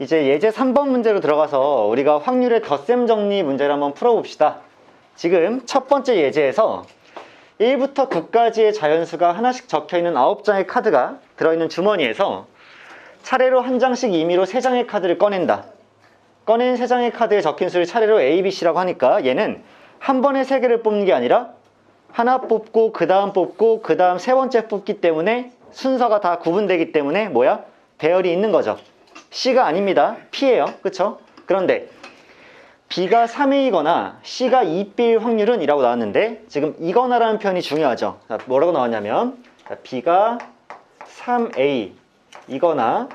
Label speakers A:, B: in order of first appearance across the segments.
A: 이제 예제 3번 문제로 들어가서 우리가 확률의 덧셈 정리 문제를 한번 풀어봅시다. 지금 첫 번째 예제에서 1부터 9까지의 자연수가 하나씩 적혀있는 9장의 카드가 들어있는 주머니에서 차례로 한 장씩 임의로 3장의 카드를 꺼낸다. 꺼낸 3장의 카드에 적힌 수를 차례로 A, B, C라고 하니까 얘는 한 번에 3개를 뽑는 게 아니라 하나 뽑고 그 다음 뽑고 그 다음 세 번째 뽑기 때문에 순서가 다 구분되기 때문에 뭐야? 배열이 있는 거죠. C가 아닙니다. P예요. 그쵸? 그런데 B가 3A이거나 C가 2B일 확률은 이라고 나왔는데 지금 이거나라는 표현이 중요하죠. 자, 뭐라고 나왔냐면 B가 3A 이거나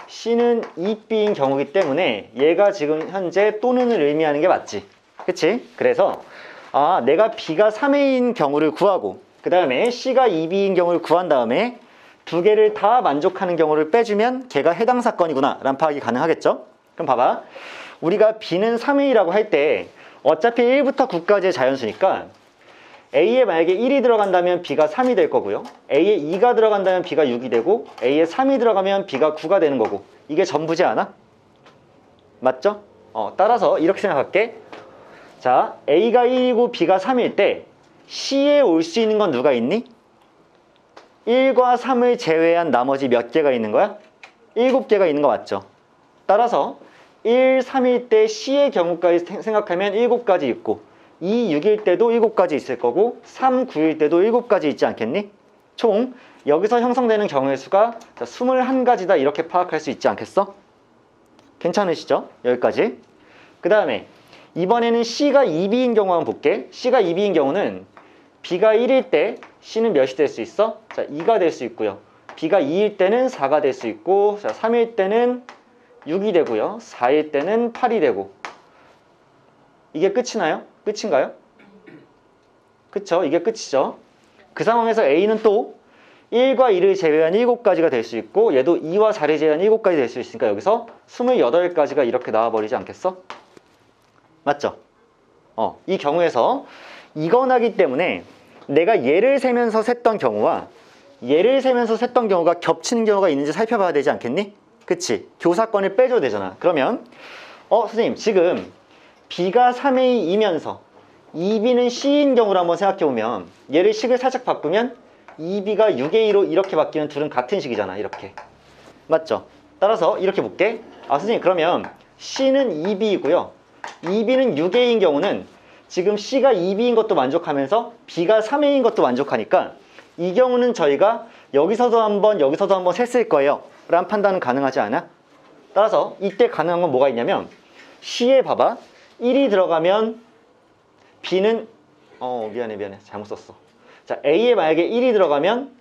A: C는 2B인 경우이기 때문에 얘가 지금 현재 또는을 의미하는 게 맞지. 그치? 그래서 내가 B가 3A인 경우를 구하고 그 다음에 C가 2B인 경우를 구한 다음에 두 개를 다 만족하는 경우를 빼주면 걔가 해당 사건이구나 라는 파악이 가능하겠죠? 그럼 봐봐. 우리가 B는 3A라고 할 때 어차피 1부터 9까지의 자연수니까 A에 만약에 1이 들어간다면 B가 3이 될 거고요. A에 2가 들어간다면 B가 6이 되고 A에 3이 들어가면 B가 9가 되는 거고 이게 전부지 않아? 맞죠? 따라서 이렇게 생각할게. 자, A가 1이고 B가 3일 때 C에 올 수 있는 건 누가 있니? 1과 3을 제외한 나머지 몇 개가 있는 거야? 7개가 있는 거 맞죠? 따라서 1, 3일 때 C의 경우까지 생각하면 7가지 있고 2, 6일 때도 7가지 있을 거고 3, 9일 때도 7가지 있지 않겠니? 총 여기서 형성되는 경우의 수가 21가지다 이렇게 파악할 수 있지 않겠어? 괜찮으시죠? 여기까지. 그 다음에 이번에는 C가 2B인 경우 한번 볼게. C가 2B인 경우는 B가 1일 때 C는 몇이 될 수 있어? 자, 2가 될 수 있고요. B가 2일 때는 4가 될 수 있고, 자, 3일 때는 6이 되고요. 4일 때는 8이 되고. 이게 끝이나요? 끝인가요? 그쵸? 이게 끝이죠. 그 상황에서 A는 또 1과 2를 제외한 7가지가 될 수 있고 얘도 2와 4를 제외한 7가지 될 수 있으니까 여기서 28가지가 이렇게 나와버리지 않겠어? 맞죠? 이 경우에서 이거나기 때문에 내가 얘를 세면서 셌던 경우와 얘를 세면서 셌던 경우가 겹치는 경우가 있는지 살펴봐야 되지 않겠니? 그치? 교사권을 빼줘야 되잖아. 그러면 선생님 지금 B가 3A이면서 2B는 C인 경우를 한번 생각해보면 얘를 식을 살짝 바꾸면 2B가 6A로 이렇게 바뀌면 둘은 같은 식이잖아. 이렇게. 맞죠? 따라서 이렇게 볼게. 선생님 그러면 C는 2B이고요. 2B는 6A인 경우는 지금 C가 2B인 것도 만족하면서 B가 3A인 것도 만족하니까 이 경우는 저희가 여기서도 한번 여기서도 한번 셌을 거예요 라는 판단은 가능하지 않아? 따라서 이때 가능한 건 뭐가 있냐면 C에 봐봐 1이 들어가면 B는 미안해 잘못 썼어. 자, A에 만약에 1이 들어가면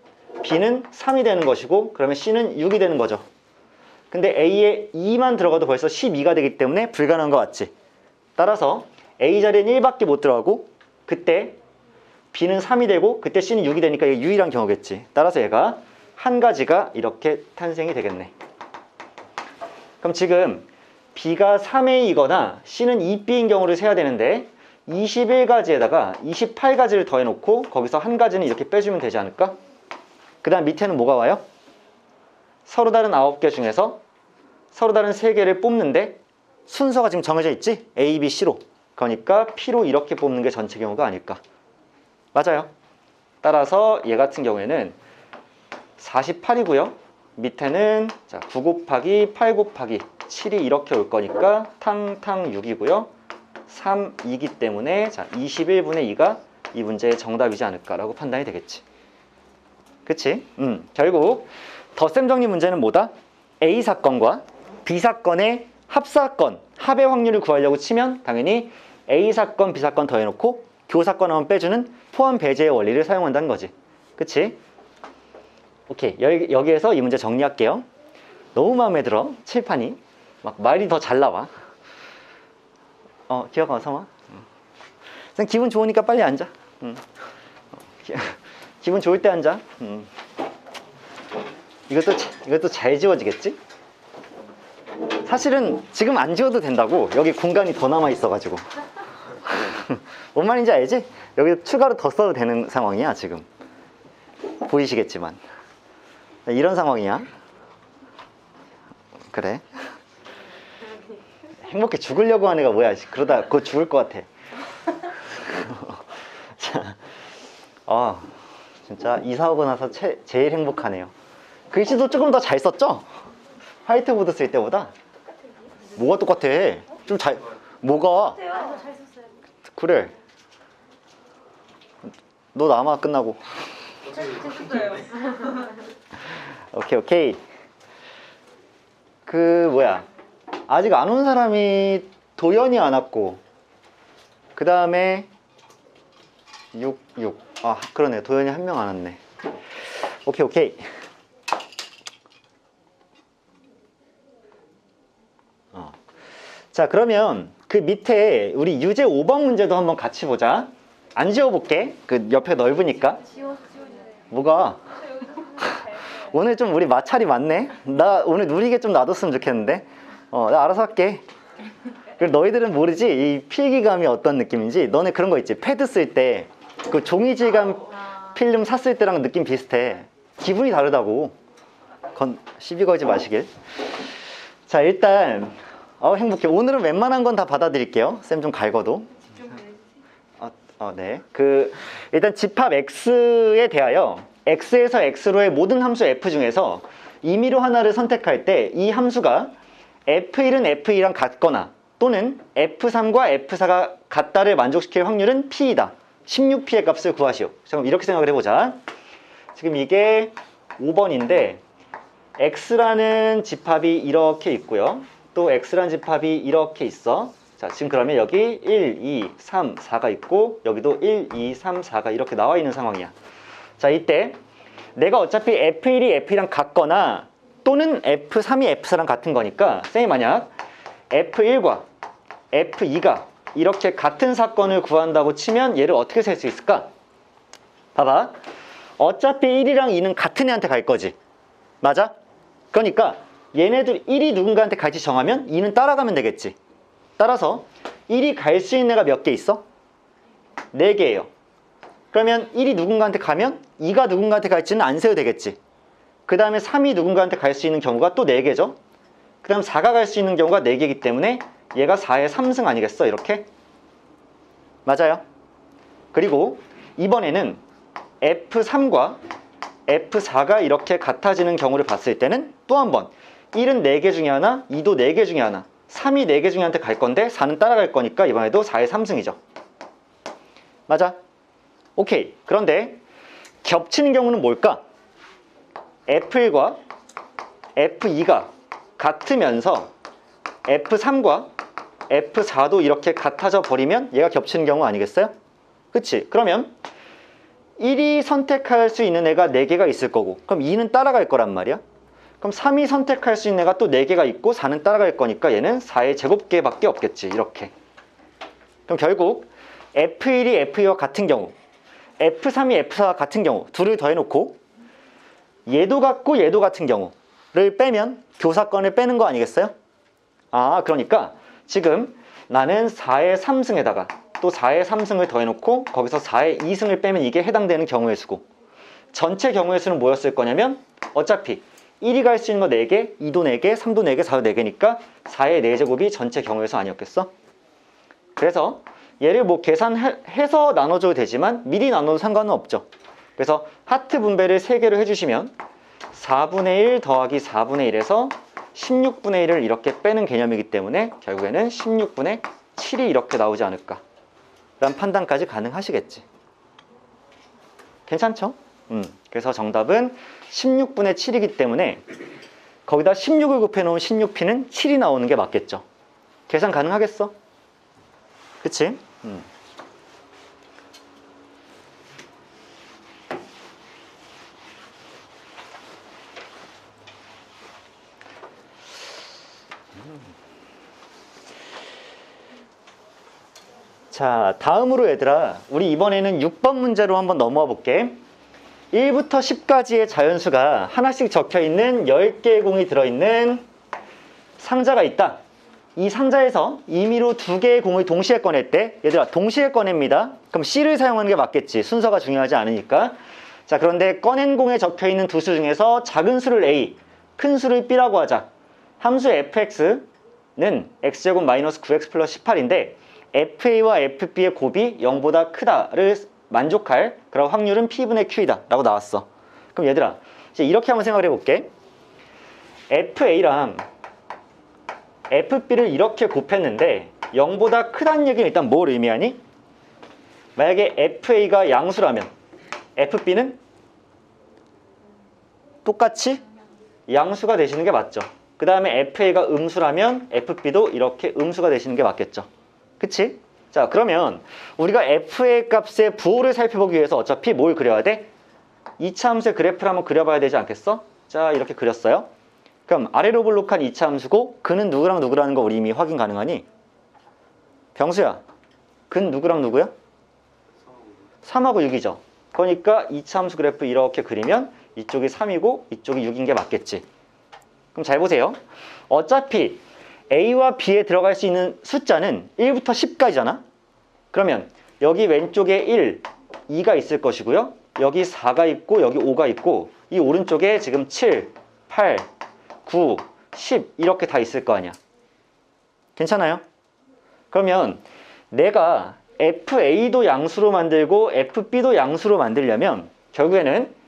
A: B는 3이 되는 것이고 그러면 C는 6이 되는 거죠. 근데 A에 2만 들어가도 벌써 12가 되기 때문에 불가능한 거 맞지? 따라서 A 자리엔 1밖에 못 들어가고 그때 B는 3이 되고 그때 C는 6이 되니까 이게 유일한 경우겠지. 따라서 얘가 한 가지가 이렇게 탄생이 되겠네. 그럼 지금 B가 3A이거나 C는 2B인 경우를 세야 되는데 21가지에다가 28가지를 더해놓고 거기서 한 가지는 이렇게 빼주면 되지 않을까? 그 다음 밑에는 뭐가 와요? 서로 다른 9개 중에서 서로 다른 3개를 뽑는데 순서가 지금 정해져 있지? A, B, C로. 그러니까 P로 이렇게 뽑는 게 전체 경우가 아닐까? 맞아요. 따라서 얘 같은 경우에는 48이고요. 밑에는 9 곱하기 8 곱하기 7이 이렇게 올 거니까 탕탕 6이고요. 3이기 때문에 21분의 2가 이 문제의 정답이지 않을까라고 판단이 되겠지. 그치? 결국 덧셈 정리 문제는 뭐다? A 사건과 B 사건의 합사건, 합의 확률을 구하려고 치면 당연히 A 사건, B 사건 더해놓고 교사건 한번 빼주는 포함 배제의 원리를 사용한다는 거지. 그치? 오케이. 여기에서 이 문제 정리할게요. 너무 마음에 들어. 칠판이. 막 말이 더 잘 나와. 기억하 성아? 그냥 기분 좋으니까 빨리 앉아. 기분 좋을 때 앉아. 이것도 잘 지워지겠지? 사실은 지금 안 지워도 된다고. 여기 공간이 더 남아 있어가지고. 뭔 말인지 알지? 여기 추가로 더 써도 되는 상황이야 지금. 보이시겠지만 이런 상황이야. 그래. 행복해 죽으려고 하는 애가 뭐야. 그러다 그거 죽을 것 같아. 자, 진짜 이사 오고 나서 제일 행복하네요. 글씨도 조금 더 잘 썼죠? 화이트보드 쓸 때보다. 뭐가 똑같아? 좀 잘, 뭐가?
B: 잘 썼어요.
A: 그래. 너 남아 끝나고.
B: 됐어요.
A: 오케이. 그 뭐야, 아직 안 온 사람이 도연이 안 왔고, 그 다음에 6 그러네, 도연이 한 명 안 왔네. 오케이. 자, 그러면 그 밑에 우리 유제 5번 문제도 한번 같이 보자. 안 지워볼게. 그 옆에 넓으니까.
B: 지워주세요.
A: 뭐가? 오늘 좀 우리 마찰이 많네. 나 오늘 누리게 좀 놔뒀으면 좋겠는데. 나 알아서 할게. 그리고 너희들은 모르지 이 필기감이 어떤 느낌인지. 너네 그런 거 있지, 패드 쓸 때 그 종이 질감 필름 샀을 때랑 느낌 비슷해. 기분이 다르다고. 시비 걸지 마시길. 자, 일단 행복해. 오늘은 웬만한 건 다 받아드릴게요. 쌤 좀 갈궈도. 네. 일단 집합 x에 대하여 x에서 x로의 모든 함수 f 중에서 임의로 하나를 선택할 때 이 함수가 f1은 f2랑 같거나 또는 f3과 f4가 같다를 만족시킬 확률은 p이다. 16p의 값을 구하시오. 자, 그럼 이렇게 생각을 해보자. 지금 이게 5번인데 x라는 집합이 이렇게 있고요. 또 x라는 집합이 이렇게 있어. 자, 지금 그러면 여기 1, 2, 3, 4가 있고 여기도 1, 2, 3, 4가 이렇게 나와 있는 상황이야. 자, 이때 내가 어차피 F1이 F2랑 같거나 또는 F3이 F4랑 같은 거니까 쌤이 만약 F1과 F2가 이렇게 같은 사건을 구한다고 치면 얘를 어떻게 셀 수 있을까? 봐봐. 어차피 1이랑 2는 같은 애한테 갈 거지. 맞아? 그러니까 얘네들 1이 누군가한테 갈지 정하면 2는 따라가면 되겠지. 따라서 1이 갈 수 있는 애가 몇 개 있어? 4개예요. 그러면 1이 누군가한테 가면 2가 누군가한테 갈지는 안 세도 되겠지. 그 다음에 3이 누군가한테 갈 수 있는 경우가 또 4개죠. 그 다음 4가 갈 수 있는 경우가 4개이기 때문에 얘가 4의 3승 아니겠어? 이렇게. 맞아요. 그리고 이번에는 F3과 F4가 이렇게 같아지는 경우를 봤을 때는 또 한 번 1은 4개 중에 하나, 2도 4개 중에 하나, 3이 4개 중에 한테 갈 건데 4는 따라갈 거니까 이번에도 4의 3승이죠. 맞아? 오케이. 그런데 겹치는 경우는 뭘까? F1과 F2가 같으면서 F3과 F4도 이렇게 같아져 버리면 얘가 겹치는 경우 아니겠어요? 그치? 그러면 1이 선택할 수 있는 애가 4개가 있을 거고 그럼 2는 따라갈 거란 말이야. 그럼 3이 선택할 수 있는 애가 또 4개가 있고 4는 따라갈 거니까 얘는 4의 제곱계밖에 없겠지. 이렇게. 그럼 결국 F1이 F2와 같은 경우 F3이 F4와 같은 경우 둘을 더해놓고 얘도 같고 얘도 같은 경우를 빼면 교사권을 빼는 거 아니겠어요? 그러니까 지금 나는 4의 3승에다가 또 4의 3승을 더해놓고 거기서 4의 2승을 빼면 이게 해당되는 경우의 수고. 전체 경우의 수는 뭐였을 거냐면 어차피 1이 갈 수 있는 거 4개, 2도 4개, 3도 4개, 4도 4개니까 4의 4제곱이 전체 경우의 수 아니었겠어? 그래서 얘를 뭐 계산해서 나눠줘도 되지만 미리 나눠도 상관은 없죠. 그래서 하트 분배를 3개로 해주시면 4분의 1 더하기 4분의 1에서 16분의 1을 이렇게 빼는 개념이기 때문에 결국에는 16분의 7이 이렇게 나오지 않을까 라는 판단까지 가능하시겠지. 괜찮죠? 그래서 정답은 16분의 7이기 때문에 거기다 16을 곱해놓은 16p는 7이 나오는 게 맞겠죠. 계산 가능하겠어? 그치? 자, 다음으로 얘들아, 우리 이번에는 6번 문제로 한번 넘어와 볼게. 1부터 10까지의 자연수가 하나씩 적혀있는 10개의 공이 들어있는 상자가 있다. 이 상자에서 임의로 2개의 공을 동시에 꺼낼 때, 얘들아 동시에 꺼냅니다. 그럼 C를 사용하는 게 맞겠지. 순서가 중요하지 않으니까. 자, 그런데 꺼낸 공에 적혀있는 두 수 중에서 작은 수를 A, 큰 수를 B라고 하자. 함수 fx는 x제곱 마이너스 9x 플러스 18인데 fa와 fb의 곱이 0보다 크다를 만족할 그런 확률은 p분의 q이다 라고 나왔어. 그럼 얘들아 이제 이렇게 한번 생각을 해볼게. fa랑 fb를 이렇게 곱했는데 0보다 크다는 얘기는 일단 뭘 의미하니? 만약에 fa가 양수라면 fb는 똑같이 양수가 되시는 게 맞죠. 그 다음에 fa가 음수라면 fb도 이렇게 음수가 되시는 게 맞겠죠. 그치? 자, 그러면 우리가 f의 값의 부호를 살펴보기 위해서 어차피 뭘 그려야 돼? 2차 함수의 그래프를 한번 그려봐야 되지 않겠어? 자, 이렇게 그렸어요. 그럼 아래로 볼록한 2차 함수고 근은 누구랑 누구라는 거 우리 이미 확인 가능하니? 병수야, 근 누구랑 누구야? 3하고 6이죠. 그러니까 2차 함수 그래프 이렇게 그리면 이쪽이 3이고 이쪽이 6인 게 맞겠지. 그럼 잘 보세요. 어차피 A와 B에 들어갈 수 있는 숫자는 1부터 10까지잖아. 그러면 여기 왼쪽에 1, 2가 있을 것이고요. 여기 4가 있고 여기 5가 있고 이 오른쪽에 지금 7, 8, 9, 10 이렇게 다 있을 거 아니야. 괜찮아요? 그러면 내가 FA도 양수로 만들고 FB도 양수로 만들려면 결국에는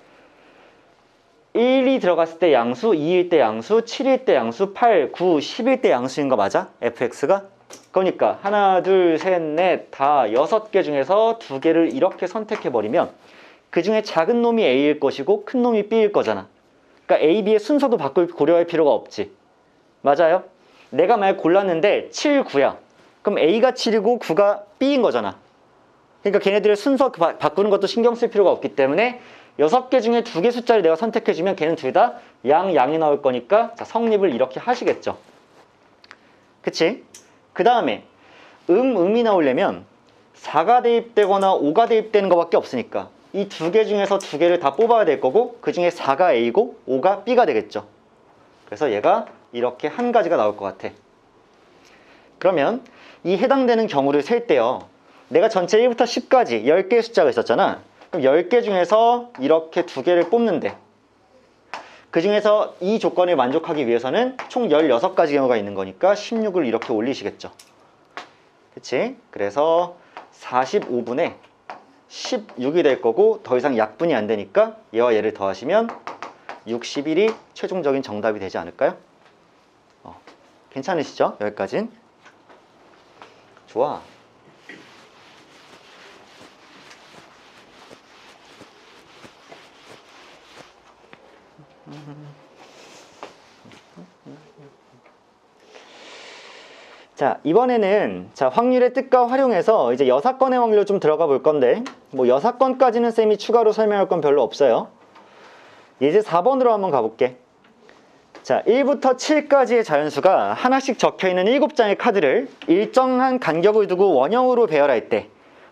A: 1이 들어갔을 때 양수, 2일 때 양수, 7일 때 양수, 8, 9, 10일 때 양수인 거 맞아? fx가? 그러니까 하나, 둘, 셋, 넷, 다 6개 중에서 2개를 이렇게 선택해버리면 그 중에 작은 놈이 a일 것이고 큰 놈이 b일 거잖아. 그러니까 a, b의 순서도 고려할 필요가 없지. 맞아요? 내가 만약 골랐는데 7, 9야. 그럼 a가 7이고 9가 b인 거잖아. 그러니까 걔네들의 순서 바꾸는 것도 신경 쓸 필요가 없기 때문에 6개 중에 2개 숫자를 내가 선택해주면 걔는 둘 다 양이 나올 거니까 자, 성립을 이렇게 하시겠죠. 그치? 그 다음에 음이 나오려면 4가 대입되거나 5가 대입되는 것밖에 없으니까 이 2개 중에서 2개를 다 뽑아야 될 거고 그 중에 4가 A고 5가 B가 되겠죠. 그래서 얘가 이렇게 한 가지가 나올 것 같아. 그러면 이 해당되는 경우를 셀 때요. 내가 전체 1부터 10까지 10개의 숫자가 있었잖아. 그럼 10개 중에서 이렇게 2개를 뽑는데 그 중에서 이 조건을 만족하기 위해서는 총 16가지 경우가 있는 거니까 16을 이렇게 올리시겠죠. 그치? 그래서 45분의 16이 될 거고 더 이상 약분이 안 되니까 얘와 얘를 더하시면 61이 최종적인 정답이 되지 않을까요? 괜찮으시죠? 여기까진? 좋아. 자, 이번에는 확률의 뜻과 활용해서 이제 여사건의 확률로 좀 들어가 볼 건데 뭐 여사건까지는 쌤이 추가로 설명할 건 별로 없어요. 이제 4번으로 한번 가볼게. 자, 1부터 7까지의 자연수가 하나씩 적혀있는 7장의 카드를 일정한 간격을 두고 원형으로 배열할 때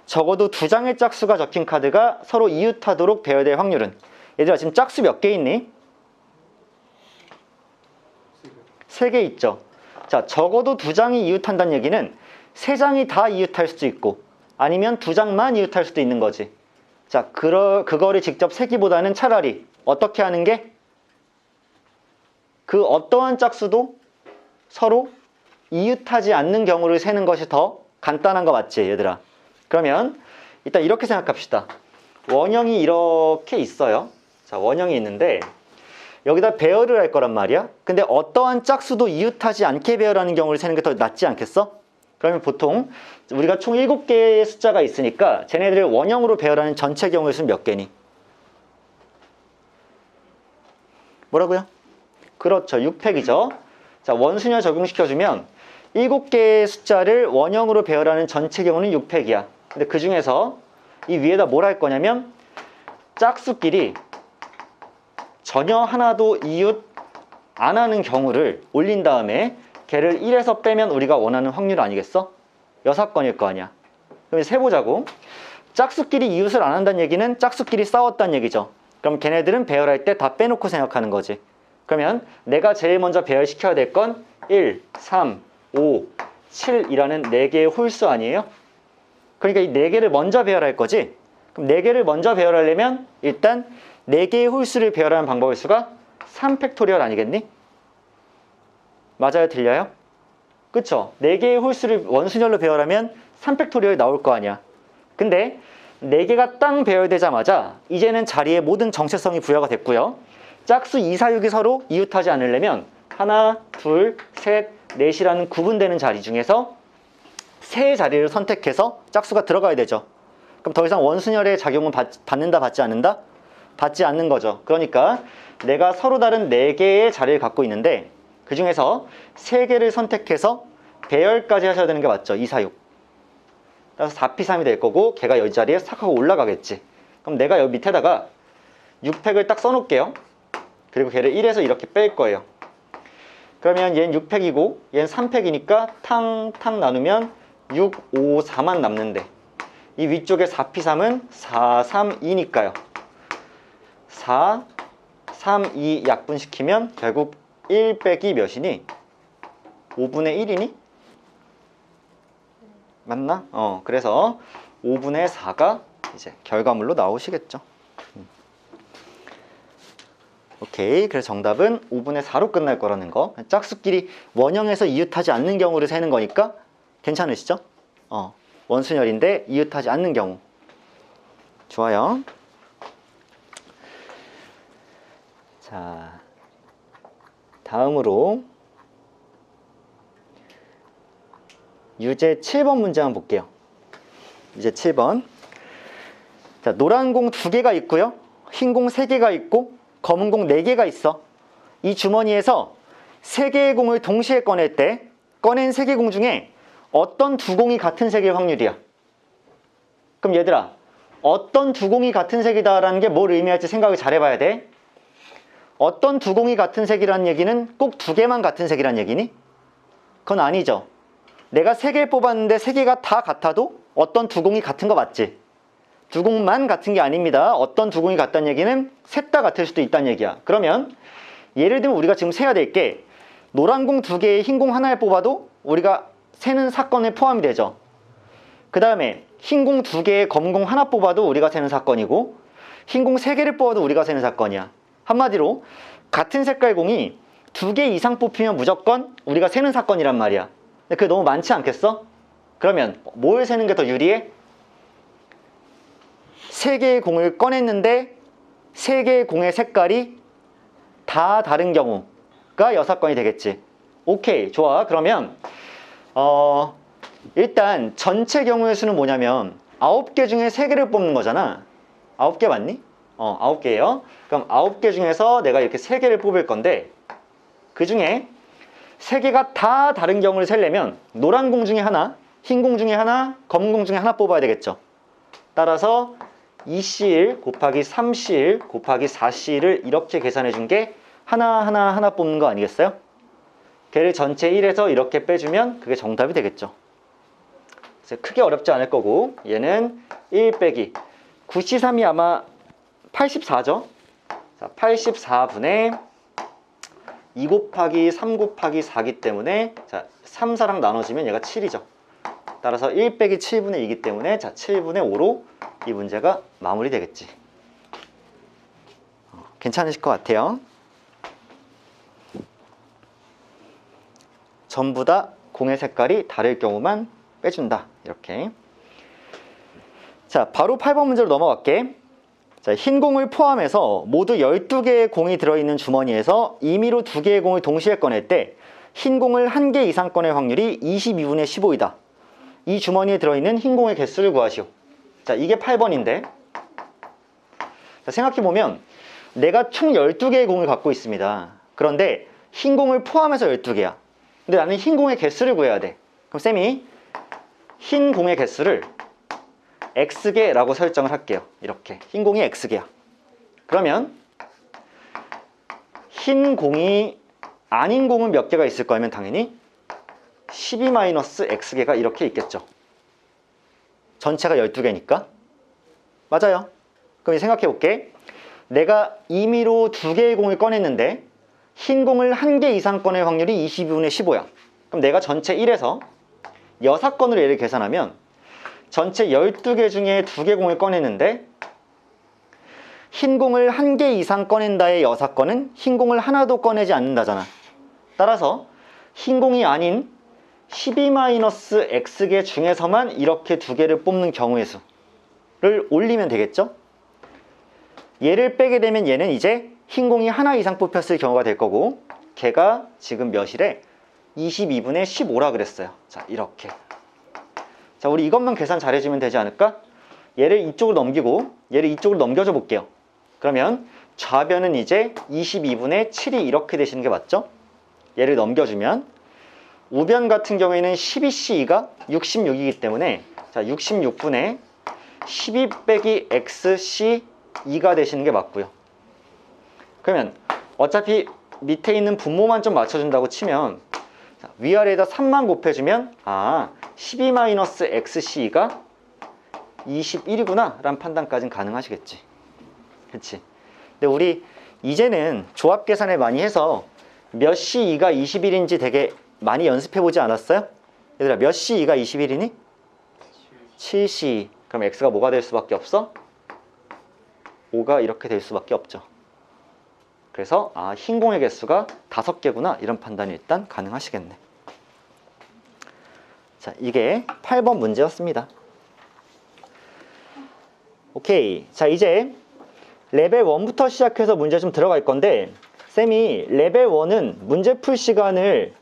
A: 적어도 2장의 짝수가 적힌 카드가 서로 이웃하도록 배열될 확률은? 얘들아 지금 짝수 몇 개 있니? 3개 있죠. 자, 적어도 2장이 이웃한다는 얘기는 3장이 다 이웃할 수도 있고 아니면 2장만 이웃할 수도 있는 거지. 자, 그거를 직접 세기보다는 차라리 어떻게 하는 게? 그 어떠한 짝수도 서로 이웃하지 않는 경우를 세는 것이 더 간단한 거 맞지, 얘들아? 그러면 일단 이렇게 생각합시다. 원형이 이렇게 있어요. 자, 원형이 있는데 여기다 배열을 할 거란 말이야. 근데 어떠한 짝수도 이웃하지 않게 배열하는 경우를 세는 게 더 낫지 않겠어? 그러면 보통 우리가 총 7개의 숫자가 있으니까 쟤네들을 원형으로 배열하는 전체 경우의 수는 몇 개니? 뭐라고요? 그렇죠. 6팩이죠. 자, 원수냐 적용시켜주면 7개의 숫자를 원형으로 배열하는 전체 경우는 6팩이야. 근데 그 중에서 이 위에다 뭘 할 거냐면 짝수끼리 전혀 하나도 이웃 안 하는 경우를 올린 다음에 걔를 1에서 빼면 우리가 원하는 확률 아니겠어? 6건일 거 아니야. 그럼 세보자고. 짝수끼리 이웃을 안 한다는 얘기는 짝수끼리 싸웠다는 얘기죠. 그럼 걔네들은 배열할 때 다 빼놓고 생각하는 거지. 그러면 내가 제일 먼저 배열시켜야 될 건 1, 3, 5, 7이라는 4개의 홀수 아니에요? 그러니까 이 4개를 먼저 배열할 거지. 그럼 4개를 먼저 배열하려면 일단 4개의 홀수를 배열하는 방법의 수가 3팩토리얼 아니겠니? 맞아요? 들려요? 그쵸? 4개의 홀수를 원순열로 배열하면 3팩토리얼 나올 거 아니야. 근데 4개가 땅 배열되자마자 이제는 자리에 모든 정체성이 부여가 됐고요. 짝수 2, 4, 6이 서로 이웃하지 않으려면 하나, 둘, 셋, 넷이라는 구분되는 자리 중에서 세 자리를 선택해서 짝수가 들어가야 되죠. 그럼 더 이상 원순열의 작용은 받는다, 받지 않는다? 받지 않는 거죠. 그러니까 내가 서로 다른 4개의 자리를 갖고 있는데 그 중에서 3개를 선택해서 배열까지 하셔야 되는 게 맞죠. 2, 4, 6. 따라서 4P3이 될 거고 걔가 이 자리에 싹 하고 올라가겠지. 그럼 내가 여기 밑에다가 6팩을 딱 써놓을게요. 그리고 걔를 1에서 이렇게 뺄 거예요. 그러면 얘는 6팩이고 얘는 3팩이니까 탕탕 나누면 6, 5, 4만 남는데 이 위쪽에 4P3은 4, 3, 2니까요. 4, 3, 2 약분시키면 결국 1 빼기 몇이니? 5분의 1이니? 맞나? 그래서 5분의 4가 이제 결과물로 나오시겠죠. 오케이. 그래서 정답은 5분의 4로 끝날 거라는 거. 짝수끼리 원형에서 이웃하지 않는 경우를 세는 거니까 괜찮으시죠? 원순열인데 이웃하지 않는 경우. 좋아요. 자, 다음으로 유제 7번 문제 한번 볼게요. 유제 7번. 자, 노란 공 2개가 있고요. 흰 공 3개가 있고 검은 공 4개가 있어. 이 주머니에서 3개의 공을 동시에 꺼낼 때 꺼낸 3개 공 중에 어떤 두 공이 같은 색일 확률이야. 그럼 얘들아, 어떤 두 공이 같은 색이다라는 게 뭘 의미할지 생각을 잘 해봐야 돼. 어떤 두 공이 같은 색이라는 얘기는 꼭 2개만 같은 색이란 얘기니? 그건 아니죠. 내가 3개를 뽑았는데 3개가 다 같아도 어떤 두 공이 같은 거 맞지? 두 공만 같은 게 아닙니다. 어떤 두 공이 같다는 얘기는 셋 다 같을 수도 있다는 얘기야. 그러면 예를 들면 우리가 지금 세야 될 게 노란 공 2개에 흰 공 하나를 뽑아도 우리가 세는 사건에 포함이 되죠. 그 다음에 흰 공 2개에 검은 공 하나 뽑아도 우리가 세는 사건이고 흰 공 3개를 뽑아도 우리가 세는 사건이야. 한마디로 같은 색깔 공이 2개 이상 뽑히면 무조건 우리가 세는 사건이란 말이야. 근데 그게 너무 많지 않겠어? 그러면 뭘 세는 게 더 유리해? 3개의 공을 꺼냈는데 3개의 공의 색깔이 다 다른 경우가 6건이 되겠지. 오케이, 좋아. 그러면 일단 전체 경우의 수는 뭐냐면 9개 중에 3개를 뽑는 거잖아. 9개 맞니? 9개예요. 그럼 9개 중에서 내가 이렇게 3개를 뽑을 건데 그 중에 3개가 다 다른 경우를 세려면 노란 공 중에 하나, 흰 공 중에 하나, 검은 공 중에 하나 뽑아야 되겠죠. 따라서 2C1 곱하기 3C1 곱하기 4C를 이렇게 계산해 준 게 하나 뽑는 거 아니겠어요? 걔를 전체 1에서 이렇게 빼주면 그게 정답이 되겠죠. 그래서 크게 어렵지 않을 거고 얘는 1 빼기 9C3이 아마 84죠? 자, 84분의 2 곱하기 3 곱하기 4기 때문에 자, 3, 4랑 나눠지면 얘가 7이죠. 따라서 1 빼기 7분의 2이기 때문에 자, 7분의 5로 이 문제가 마무리되겠지. 괜찮으실 것 같아요. 전부 다 공의 색깔이 다를 경우만 빼준다. 이렇게. 자, 바로 8번 문제로 넘어갈게. 자, 흰 공을 포함해서 모두 12개의 공이 들어있는 주머니에서 임의로 2개의 공을 동시에 꺼낼 때 흰 공을 1개 이상 꺼낼 확률이 22분의 15이다. 이 주머니에 들어있는 흰 공의 개수를 구하시오. 자, 이게 8번인데 자, 생각해보면 내가 총 12개의 공을 갖고 있습니다. 그런데 흰 공을 포함해서 12개야. 근데 나는 흰 공의 개수를 구해야 돼. 그럼 쌤이 흰 공의 개수를 X개라고 설정을 할게요. 이렇게 흰 공이 X개야. 그러면 흰 공이 아닌 공은 몇 개가 있을 거면 당연히 12-X개가 이렇게 있겠죠. 전체가 12개니까. 맞아요. 그럼 생각해 볼게. 내가 임의로 2개의 공을 꺼냈는데 흰 공을 1개 이상 꺼낼 확률이 22분의 15야. 그럼 내가 전체 1에서 6건으로 얘를 계산하면 전체 12개 중에 2개 공을 꺼냈는데 흰 공을 1개 이상 꺼낸다의 6건은 흰 공을 하나도 꺼내지 않는다잖아. 따라서 흰 공이 아닌 12-x개 중에서만 이렇게 두 개를 뽑는 경우의 수를 올리면 되겠죠? 얘를 빼게 되면 얘는 이제 흰 공이 하나 이상 뽑혔을 경우가 될 거고, 걔가 지금 몇이래? 22분의 15라 그랬어요. 자, 이렇게. 자, 우리 이것만 계산 잘해주면 되지 않을까? 얘를 이쪽으로 넘기고 얘를 이쪽으로 넘겨줘 볼게요. 그러면 좌변은 이제 22분의 7이 이렇게 되시는 게 맞죠? 얘를 넘겨주면 우변 같은 경우에는 12c2가 66이기 때문에, 자, 66분의 12 빼기 xc2가 되시는 게 맞고요. 그러면 어차피 밑에 있는 분모만 좀 맞춰준다고 치면, 자, 위아래에다 3만 곱해주면 12-xc가 21이구나 라는 판단까지는 가능하시겠지. 그치? 근데 우리 이제는 조합 계산을 많이 해서 몇 c2가 21인지 되게 많이 연습해보지 않았어요? 얘들아, 몇 c2가 21이니? 7c2. 그럼 x가 뭐가 될 수밖에 없어? 5가 이렇게 될 수밖에 없죠. 그래서 흰 공의 개수가 5개구나 이런 판단이 일단 가능하시겠네. 자, 이게 8번 문제였습니다. 오케이. 자, 이제 레벨 1부터 시작해서 문제 좀 들어갈 건데, 쌤이 레벨 1은 문제 풀 시간을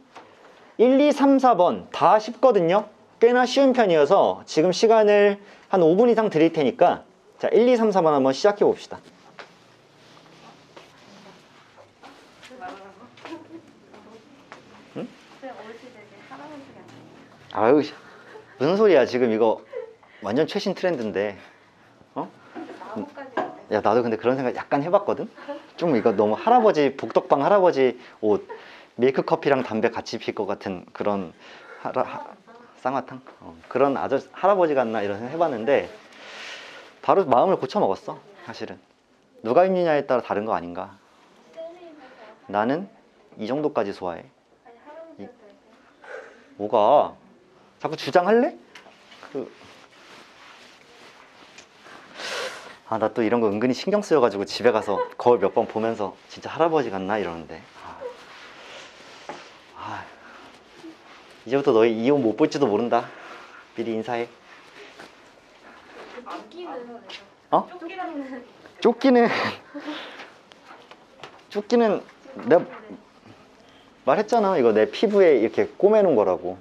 A: 1, 2, 3, 4번 다 쉽거든요. 꽤나 쉬운 편이어서 지금 시간을 한 5분 이상 드릴 테니까, 자, 1, 2, 3, 4번 한번 시작해 봅시다.
B: 쌤 올시 되게 할아버지가
A: 아유, 무슨 소리야. 지금 이거 완전 최신 트렌드인데.
B: 나무까지
A: 야, 나도 근데 그런 생각 약간 해봤거든? 좀 이거 너무 할아버지, 복덕방 할아버지 옷, 밀크 커피랑 담배 같이 필 것 같은 그런 쌍화탕? 그런 할아버지 같나 이런 생각 해봤는데, 바로 마음을 고쳐 먹었어, 사실은. 누가 입느냐에 따라 다른 거 아닌가. 나는 이 정도까지 좋아해. 뭐가? 자꾸 주장할래? 나 또 이런 거 은근히 신경 쓰여가지고 집에 가서 거울 몇 번 보면서 진짜 할아버지 같나 이러는데. 이제부터 너희 이 옷 못 볼지도 모른다. 미리 인사해.
B: 쫓기는
A: 쫓기는 쫓기는 내가 말했잖아. 이거 내 피부에 이렇게 꼬매놓은 거라고.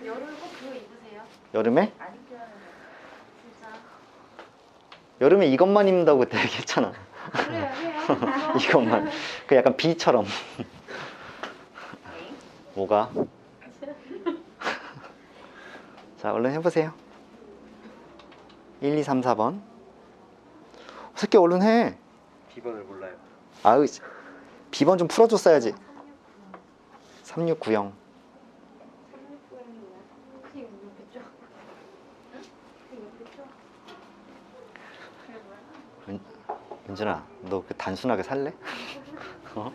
B: 여름 꼭 그거 입으세요?
A: 여름에?
B: 안 입혀야 진짜.
A: 여름에 이것만 입는다고 그때 얘기했잖아.
B: 그래요 해요.
A: 이것만. 그 약간 비처럼. 뭐가? 자, 얼른 해보세요. 1, 2, 3, 4번. 새끼 얼른 해.
C: 비번을 몰라요.
A: 아유, 비번 좀 풀어줬어야지. 3690. 은준아, 너 그 단순하게 살래? 어?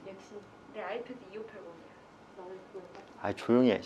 B: 역시 내 아이패드 2580이야.
A: 아, 조용히 해.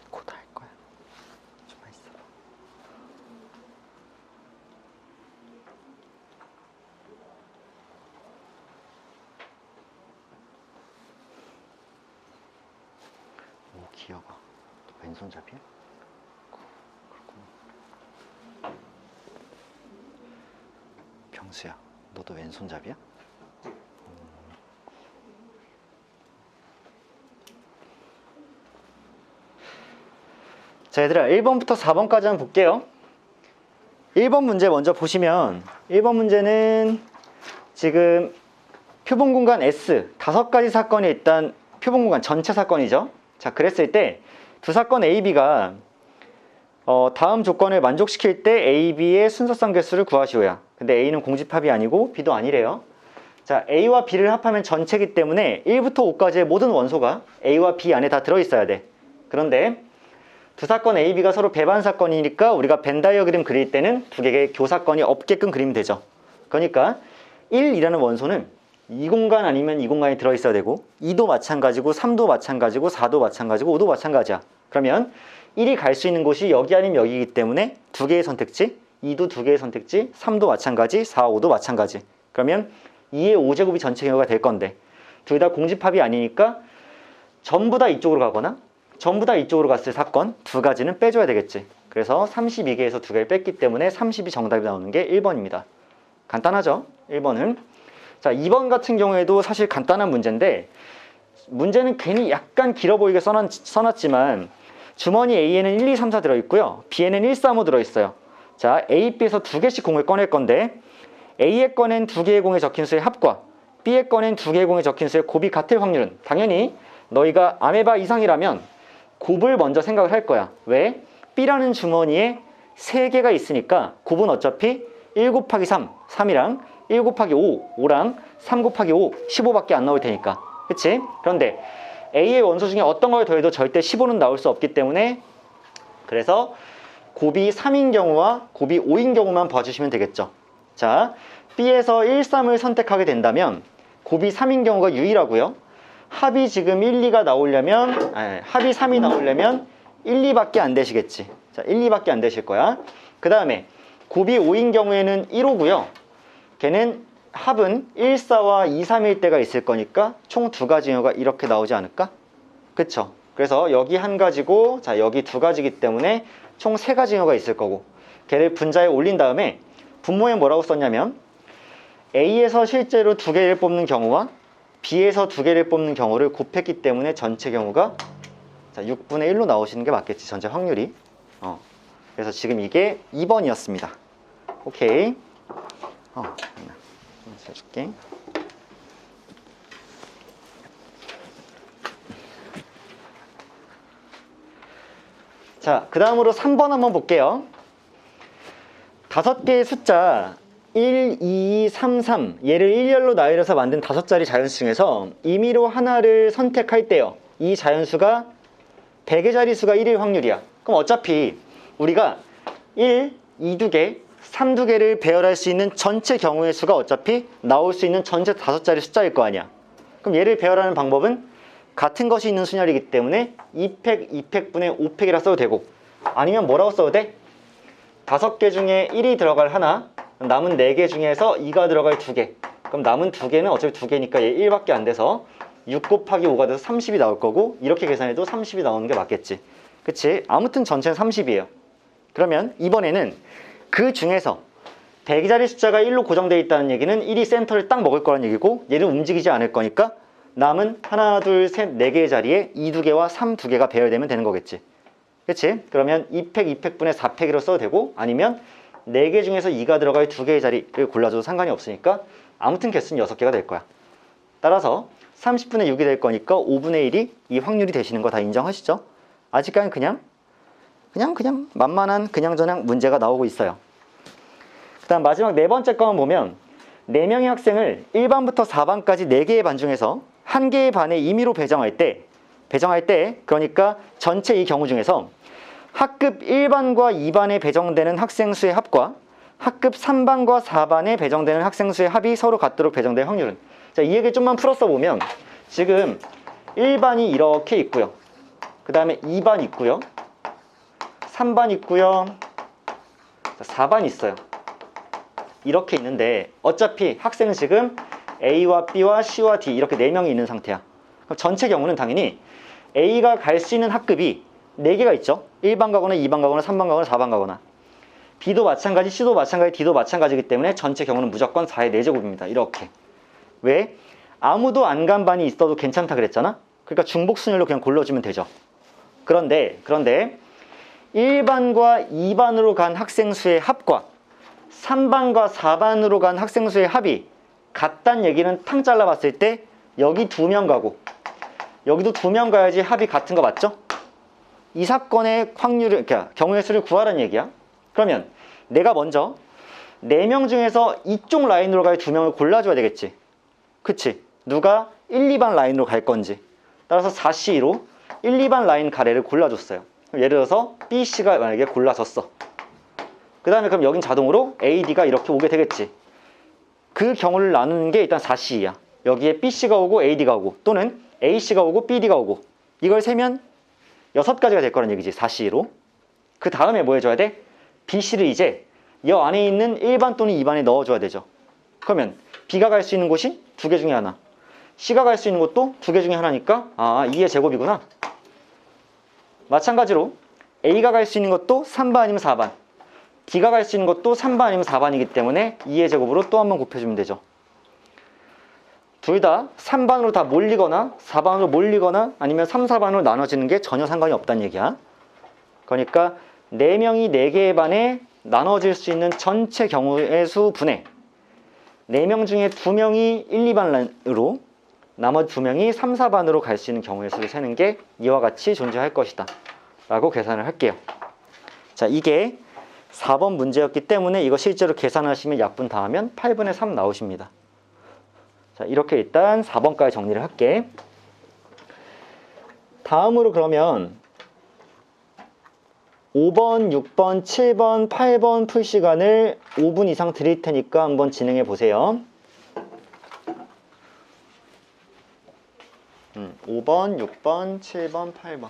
A: 곧 할 거야. 좀만 있어봐. 오, 기어가. 왼손잡이야? 그렇구나. 경수야, 너도 왼손잡이야? 자, 얘들아, 1번부터 4번까지 한번 볼게요. 1번 문제 먼저 보시면 1번 문제는 지금 표본공간 S 5가지 사건이 일단 표본공간 전체 사건이죠. 자, 그랬을 때 두 사건 A, B가 다음 조건을 만족시킬 때 A, B의 순서상 개수를 구하시오야. 근데 A는 공집합이 아니고 B도 아니래요. 자, A와 B를 합하면 전체이기 때문에 1부터 5까지의 모든 원소가 A와 B 안에 다 들어있어야 돼. 그런데 두 사건 A, B가 서로 배반 사건이니까 우리가 벤 다이어그램 그릴 때는 두 개의 교사건이 없게끔 그리면 되죠. 그러니까 1이라는 원소는 이 공간 아니면 이 공간에 들어있어야 되고 2도 마찬가지고 3도 마찬가지고 4도 마찬가지고 5도 마찬가지야. 그러면 1이 갈 수 있는 곳이 여기 아니면 여기이기 때문에 두 개의 선택지, 2도 두 개의 선택지, 3도 마찬가지, 4, 5도 마찬가지. 그러면 2의 5제곱이 전체 경우가 될 건데 둘 다 공집합이 아니니까 전부 다 이쪽으로 가거나 전부 다 이쪽으로 갔을 사건 두 가지는 빼줘야 되겠지. 그래서 32개에서 두 개를 뺐기 때문에 30이 정답이 나오는 게 1번입니다. 간단하죠? 1번은. 자, 2번 같은 경우에도 사실 간단한 문제인데 문제는 괜히 약간 길어 보이게 써놨지만 주머니 A에는 1, 2, 3, 4 들어있고요. B에는 1, 3, 5 들어있어요. 자, A, B에서 두 개씩 공을 꺼낼 건데 A의 꺼낸 두 개의 공에 적힌 수의 합과 B의 꺼낸 두 개의 공에 적힌 수의 곱이 같을 확률은 당연히 너희가 아메바 이상이라면 곱을 먼저 생각을 할 거야. 왜? B라는 주머니에 3개가 있으니까 곱은 어차피 1 곱하기 3, 3이랑 1 곱하기 5, 5랑 3 곱하기 5, 15밖에 안 나올 테니까. 그치? 그런데 A의 원소 중에 어떤 걸 더해도 절대 15는 나올 수 없기 때문에 그래서 곱이 3인 경우와 곱이 5인 경우만 봐주시면 되겠죠. 자, B에서 1, 3을 선택하게 된다면 곱이 3인 경우가 유일하고요. 합이 지금 1, 2가 나오려면 합이 3이 나오려면 1, 2밖에 안 되시겠지. 자, 1, 2밖에 안 되실 거야. 그 다음에 곱이 5인 경우에는 1호고요. 걔는 합은 1, 4와 2, 3일 때가 있을 거니까 총 두 가지 경우가 이렇게 나오지 않을까? 그쵸? 그래서 여기 한 가지고 자, 여기 두 가지이기 때문에 총 세 가지 경우가 있을 거고 걔를 분자에 올린 다음에 분모에 뭐라고 썼냐면 A에서 실제로 두 개를 뽑는 경우와 B에서 두 개를 뽑는 경우를 곱했기 때문에 전체 경우가 자, 6분의 1로 나오시는 게 맞겠지. 전체 확률이. 그래서 지금 이게 2번이었습니다. 오케이. 해줄게. 자, 그 다음으로 3번 한번 볼게요. 5개의 숫자 1, 2, 3, 3 얘를 일렬로 나열해서 만든 5자리 자연수 중에서 임의로 하나를 선택할 때요. 이 자연수가 대개 자리수가 1일 확률이야. 그럼 어차피 우리가 1, 2, 2개, 3, 2개를 배열할 수 있는 전체 경우의 수가 어차피 나올 수 있는 전체 5자리 숫자일 거 아니야. 그럼 얘를 배열하는 방법은 같은 것이 있는 순열이기 때문에 2팩, 2팩분의 5팩이라 써도 되고 아니면 뭐라고 써도 돼? 5개 중에 1이 들어갈 하나, 남은 4개 중에서 2가 들어갈 2개. 그럼 남은 2개는 어차피 2개니까 얘 1밖에 안 돼서 6 곱하기 5가 돼서 30이 나올 거고 이렇게 계산해도 30이 나오는 게 맞겠지. 그치? 아무튼 전체는 30이에요. 그러면 이번에는 그 중에서 대기자리 숫자가 1로 고정되어 있다는 얘기는 1이 센터를 딱 먹을 거란 얘기고 얘는 움직이지 않을 거니까 남은 하나, 둘, 셋, 4개의 자리에 2, 2개와 3, 2개가 배열되면 되는 거겠지. 그치? 그러면 2팩, 2팩분의 4팩이라고 써도 되고 아니면 4개 중에서 2가 들어갈 2개의 자리를 골라줘도 상관이 없으니까 아무튼 개수는 6개가 될 거야. 따라서 30분의 6이 될 거니까 5분의 1이 이 확률이 되시는 거 다 인정하시죠? 아직까지는 그냥 그냥 만만한 그냥저냥 문제가 나오고 있어요. 그 다음 마지막 네 번째 거만 보면 4명의 학생을 1반부터 4반까지 4개의 반 중에서 1개의 반에 임의로 배정할 때 그러니까 전체 이 경우 중에서 학급 1반과 2반에 배정되는 학생 수의 합과 학급 3반과 4반에 배정되는 학생 수의 합이 서로 같도록 배정될 확률은. 자, 이 얘기 좀만 풀어서 보면 지금 1반이 이렇게 있고요. 그 다음에 2반 있고요. 3반 있고요. 4반 있어요. 이렇게 있는데 어차피 학생은 지금 A와 B와 C와 D 이렇게 4명이 있는 상태야. 그럼 전체 경우는 당연히 A가 갈 수 있는 학급이 4개가 있죠. 1반 가거나 2반 가거나 3반 가거나 4반 가거나. B도 마찬가지, C도 마찬가지, D도 마찬가지이기 때문에 전체 경우는 무조건 4의 4제곱입니다. 이렇게. 왜? 아무도 안 간 반이 있어도 괜찮다 그랬잖아? 그러니까 중복순열로 그냥 골라주면 되죠. 그런데 1반과 2반으로 간 학생 수의 합과 3반과 4반으로 간 학생 수의 합이 같다는 얘기는 탕 잘라봤을 때 여기 2명 가고 여기도 2명 가야지 합이 같은 거 맞죠? 이 사건의 확률을, 그러니까 경우의 수를 구하라는 얘기야. 그러면 내가 먼저 4명 중에서 이쪽 라인으로 갈 2명을 골라줘야 되겠지. 그치? 누가 1, 2반 라인으로 갈 건지. 따라서 4C로 1, 2반 라인 가래를 골라줬어요. 예를 들어서 BC가 만약에 골라졌어. 그 다음에 그럼 여긴 자동으로 AD가 이렇게 오게 되겠지. 그 경우를 나누는 게 일단 4C야. 여기에 BC가 오고 AD가 오고 또는 AC가 오고 BD가 오고 이걸 세면 6가지가 될 거란 얘기지. 4C로. 그 다음에 뭐 해줘야 돼? BC를 이제 이 안에 있는 1반 또는 2반에 넣어줘야 되죠. 그러면 B가 갈 수 있는 곳이 2개 중에 하나, C가 갈 수 있는 곳도 2개 중에 하나니까 2의 제곱이구나. 마찬가지로 A가 갈 수 있는 것도 3반 아니면 4반, D가 갈 수 있는 것도 3반 아니면 4반이기 때문에 2의 제곱으로 또 한 번 곱해주면 되죠. 둘 다 3반으로 다 몰리거나 4반으로 몰리거나 아니면 3, 4반으로 나눠지는 게 전혀 상관이 없다는 얘기야. 그러니까 4명이 4개의 반에 나눠질 수 있는 전체 경우의 수 분의 4명 중에 2명이 1, 2반으로 나머지 2명이 3, 4반으로 갈 수 있는 경우의 수를 세는 게 이와 같이 존재할 것이다 라고 계산을 할게요. 자, 이게 4번 문제였기 때문에 이거 실제로 계산하시면 약분 다 하면 8분의 3 나오십니다. 자, 이렇게 일단 4번까지 정리를 할게. 다음으로 그러면 5번, 6번, 7번, 8번 풀 시간을 5분 이상 드릴 테니까 한번 진행해 보세요. 5번, 6번, 7번, 8번.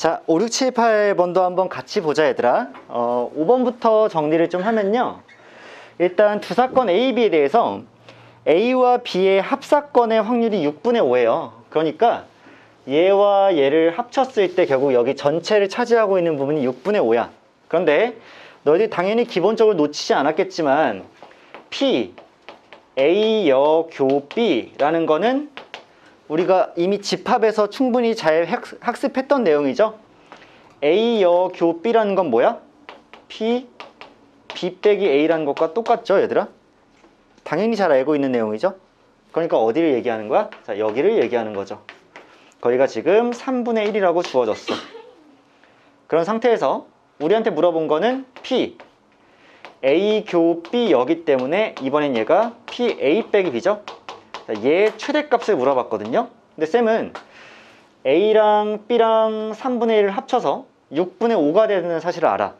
A: 자, 5, 6, 7, 8번도 한번 같이 보자, 얘들아. 5번부터 정리를 좀 하면요. 일단 두 사건 A, B에 대해서 A와 B의 합사건의 확률이 6분의 5예요. 그러니까 얘와 얘를 합쳤을 때 결국 여기 전체를 차지하고 있는 부분이 6분의 5야. 그런데 너희들 당연히 기본적으로 놓치지 않았겠지만 P, A, 여, 교, B라는 거는 우리가 이미 집합에서 충분히 잘 학습했던 내용이죠. A, 여, 교, B라는 건 뭐야? P, B 빼기 A라는 것과 똑같죠, 얘들아? 당연히 잘 알고 있는 내용이죠. 그러니까 어디를 얘기하는 거야? 자, 여기를 얘기하는 거죠. 거기가 지금 3분의 1이라고 주어졌어. 그런 상태에서 우리한테 물어본 거는 P, A, 교, B 여기 때문에 이번엔 얘가 P, A 빼기 B죠. 자, 얘 최대값을 물어봤거든요. 근데 쌤은 A랑 B랑 3분의 1을 합쳐서 6분의 5가 되는 사실을 알아.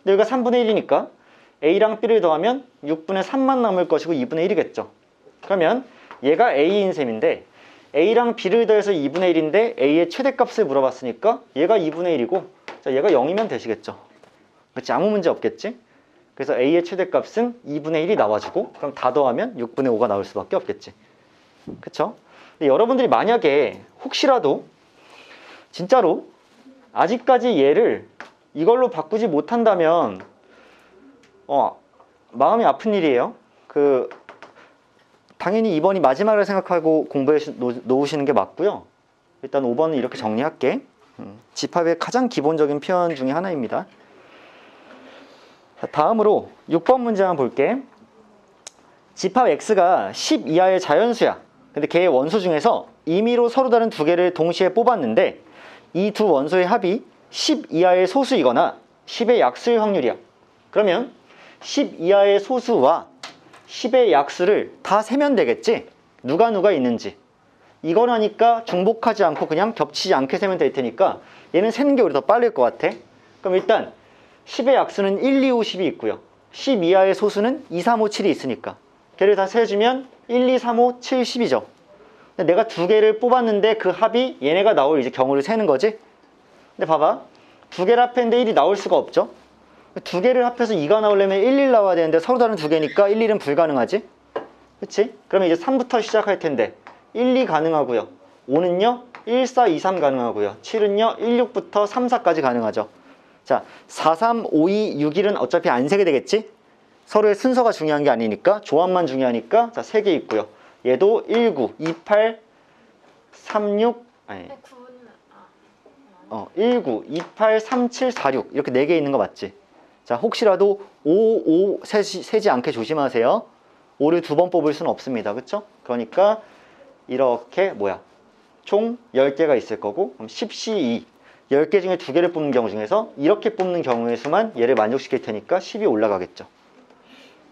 A: 근데 여기가 3분의 1이니까 A랑 B를 더하면 6분의 3만 남을 것이고 2분의 1이겠죠. 그러면 얘가 A인 셈인데 A랑 B를 더해서 2분의 1인데 A의 최대값을 물어봤으니까 얘가 2분의 1이고 자, 얘가 0이면 되시겠죠. 그렇지? 아무 문제 없겠지? 그래서 A의 최대값은 2분의 1이 나와주고 그럼 다 더하면 6분의 5가 나올 수밖에 없겠지. 그쵸? 근데 여러분들이 만약에 혹시라도 진짜로 아직까지 얘를 이걸로 바꾸지 못한다면 마음이 아픈 일이에요. 당연히 2번이 마지막을 생각하고 공부해 놓으시는 게 맞고요. 일단 5번은 이렇게 정리할게. 집합의 가장 기본적인 표현 중에 하나입니다. 자, 다음으로 6번 문제 한번 볼게. 집합 X가 10 이하의 자연수야. 근데 걔의 원소 중에서 임의로 서로 다른 두 개를 동시에 뽑았는데 이 두 원소의 합이 10 이하의 소수이거나 10의 약수일 확률이야. 그러면 10 이하의 소수와 10의 약수를 다 세면 되겠지? 누가 있는지. 이거라니까 중복하지 않고 그냥 겹치지 않게 세면 될 테니까 얘는 세는 게 오히려 더 빠를 것 같아. 그럼 일단 10의 약수는 1, 2, 5, 10이 있고요. 10 이하의 소수는 2, 3, 5, 7이 있으니까 걔를 다 세주면 1, 2, 3, 5, 7, 10이죠. 내가 두 개를 뽑았는데 그 합이 얘네가 나올 이제 경우를 세는 거지. 근데 봐봐. 두 개를 합했는데 1이 나올 수가 없죠. 두 개를 합해서 2가 나오려면 1, 1 나와야 되는데 서로 다른 두 개니까 1, 1은 불가능하지. 그치? 그러면 이제 3부터 시작할 텐데 1, 2 가능하고요. 5는요 1, 4, 2, 3 가능하고요. 7은요 1, 6부터 3, 4까지 가능하죠. 자, 4, 3, 5, 2, 6, 1은 어차피 안 세게 되겠지? 서로의 순서가 중요한 게 아니니까 조합만 중요하니까 자, 3개 있고요. 얘도 1, 9, 2, 8, 3, 6 아니 1, 9, 2, 8, 3, 7, 4, 6 이렇게 4개 있는 거 맞지? 자, 혹시라도 5 세지 않게 조심하세요. 5를 2번 뽑을 수는 없습니다. 그쵸? 그러니까 이렇게 총 10개가 있을 거고 그럼 10, 12 10개 중에 2개를 뽑는 경우 중에서 이렇게 뽑는 경우의 수만 얘를 만족시킬 테니까 10이 올라가겠죠.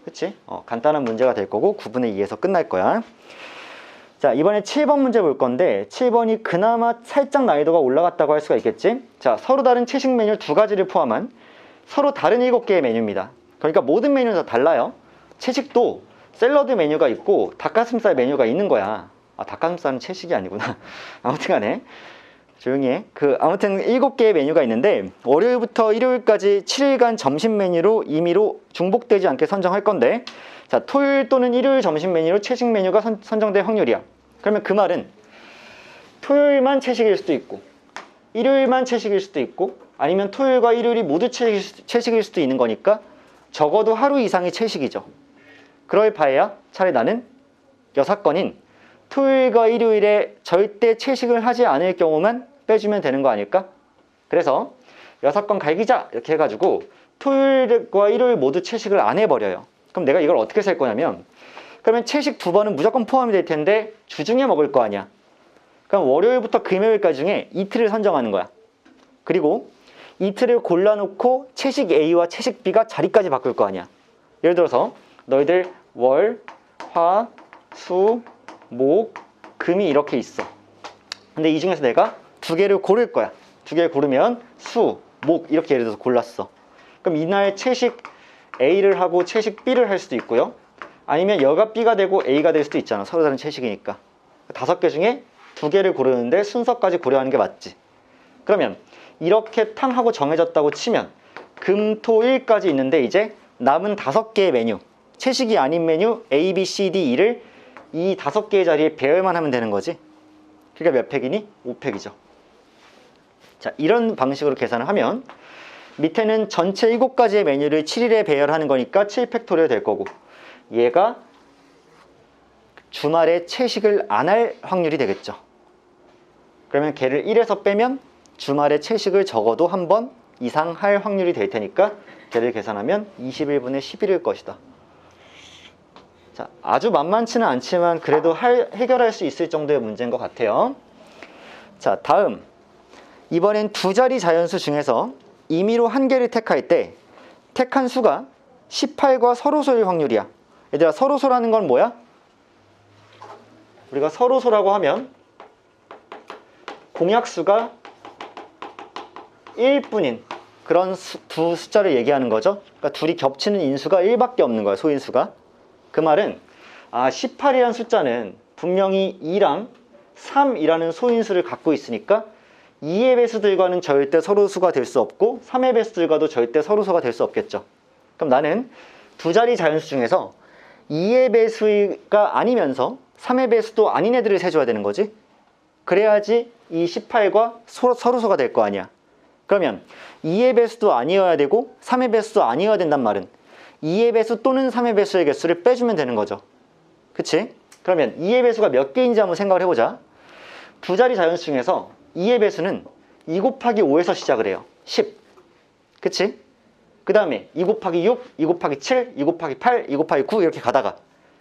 A: 그치? 간단한 문제가 될 거고 9분의 2에서 끝날 거야. 자, 이번에 7번 문제 볼 건데 7번이 그나마 살짝 난이도가 올라갔다고 할 수가 있겠지? 자, 서로 다른 채식 메뉴 2가지를 포함한 서로 다른 7개의 메뉴입니다. 그러니까 모든 메뉴는 다 달라요. 채식도 샐러드 메뉴가 있고 닭가슴살 메뉴가 있는 거야. 닭가슴살은 채식이 아니구나. 아무튼 간에 조용히 해. 아무튼 7개의 메뉴가 있는데 월요일부터 일요일까지 7일간 점심 메뉴로 임의로 중복되지 않게 선정할 건데 자, 토요일 또는 일요일 점심 메뉴로 채식 메뉴가 선정될 확률이야. 그러면 그 말은 토요일만 채식일 수도 있고 일요일만 채식일 수도 있고 아니면 토요일과 일요일이 모두 채식일 수도 있는 거니까 적어도 하루 이상이 채식이죠. 그럴 바에야 차라리 나는 6건인 토요일과 일요일에 절대 채식을 하지 않을 경우만 빼주면 되는 거 아닐까? 그래서 6건 갈기자 이렇게 해가지고 토요일과 일요일 모두 채식을 안 해버려요. 그럼 내가 이걸 어떻게 셀 거냐면 그러면 채식 2번은 무조건 포함이 될 텐데 주중에 먹을 거 아니야. 그럼 월요일부터 금요일까지 중에 이틀을 선정하는 거야. 그리고 이틀을 골라놓고 채식 A와 채식 B가 자리까지 바꿀 거 아니야. 예를 들어서 너희들 월, 화, 수, 목, 금이 이렇게 있어. 근데 이 중에서 내가 2개를 고를 거야. 2개를 고르면 수, 목 이렇게 예를 들어서 골랐어. 그럼 이날 채식 A를 하고 채식 B를 할 수도 있고요. 아니면 여가 B가 되고 A가 될 수도 있잖아. 서로 다른 채식이니까. 5개 중에 2개를 고르는데 순서까지 고려하는 게 맞지. 그러면 이렇게 탕하고 정해졌다고 치면 금, 토, 일까지 있는데 이제 남은 5개의 메뉴, 채식이 아닌 메뉴 A, B, C, D, E를 이 5개의 자리에 배열만 하면 되는 거지. 그러니까 몇 팩이니? 5팩이죠. 자, 이런 방식으로 계산을 하면 밑에는 전체 7가지의 메뉴를 7일에 배열하는 거니까 7팩토리얼 될 거고, 얘가 주말에 채식을 안 할 확률이 되겠죠. 그러면 걔를 1에서 빼면 주말에 채식을 적어도 한 번 이상 할 확률이 될 테니까 걔를 계산하면 21분의 11일 것이다. 자, 아주 만만치는 않지만 그래도 해결할 수 있을 정도의 문제인 것 같아요. 자, 다음. 이번엔 2자리 자연수 중에서 임의로 한 개를 택할 때 택한 수가 18과 서로소일 확률이야. 얘들아, 서로소라는 건 뭐야? 우리가 서로소라고 하면 공약수가 1뿐인 그런 두 숫자를 얘기하는 거죠. 그러니까 둘이 겹치는 인수가 1밖에 없는 거야, 소인수가. 그 말은 18이라는 숫자는 분명히 2랑 3이라는 소인수를 갖고 있으니까 2의 배수들과는 절대 서로수가 될 수 없고 3의 배수들과도 절대 서로수가 될 수 없겠죠. 그럼 나는 2자리 자연수 중에서 2의 배수가 아니면서 3의 배수도 아닌 애들을 세줘야 되는 거지. 그래야지 이 18과 서로소가 될 거 아니야. 그러면 2의 배수도 아니어야 되고 3의 배수도 아니어야 된단 말은 2의 배수 또는 3의 배수의 개수를 빼주면 되는 거죠. 그치? 그러면 2의 배수가 몇 개인지 한번 생각을 해보자. 2자리 자연수 중에서 2의 배수는 2 곱하기 5에서 시작을 해요. 10. 그치? 그 다음에 2 곱하기 6, 2 곱하기 7, 2 곱하기 8, 2 곱하기 9 이렇게 가다가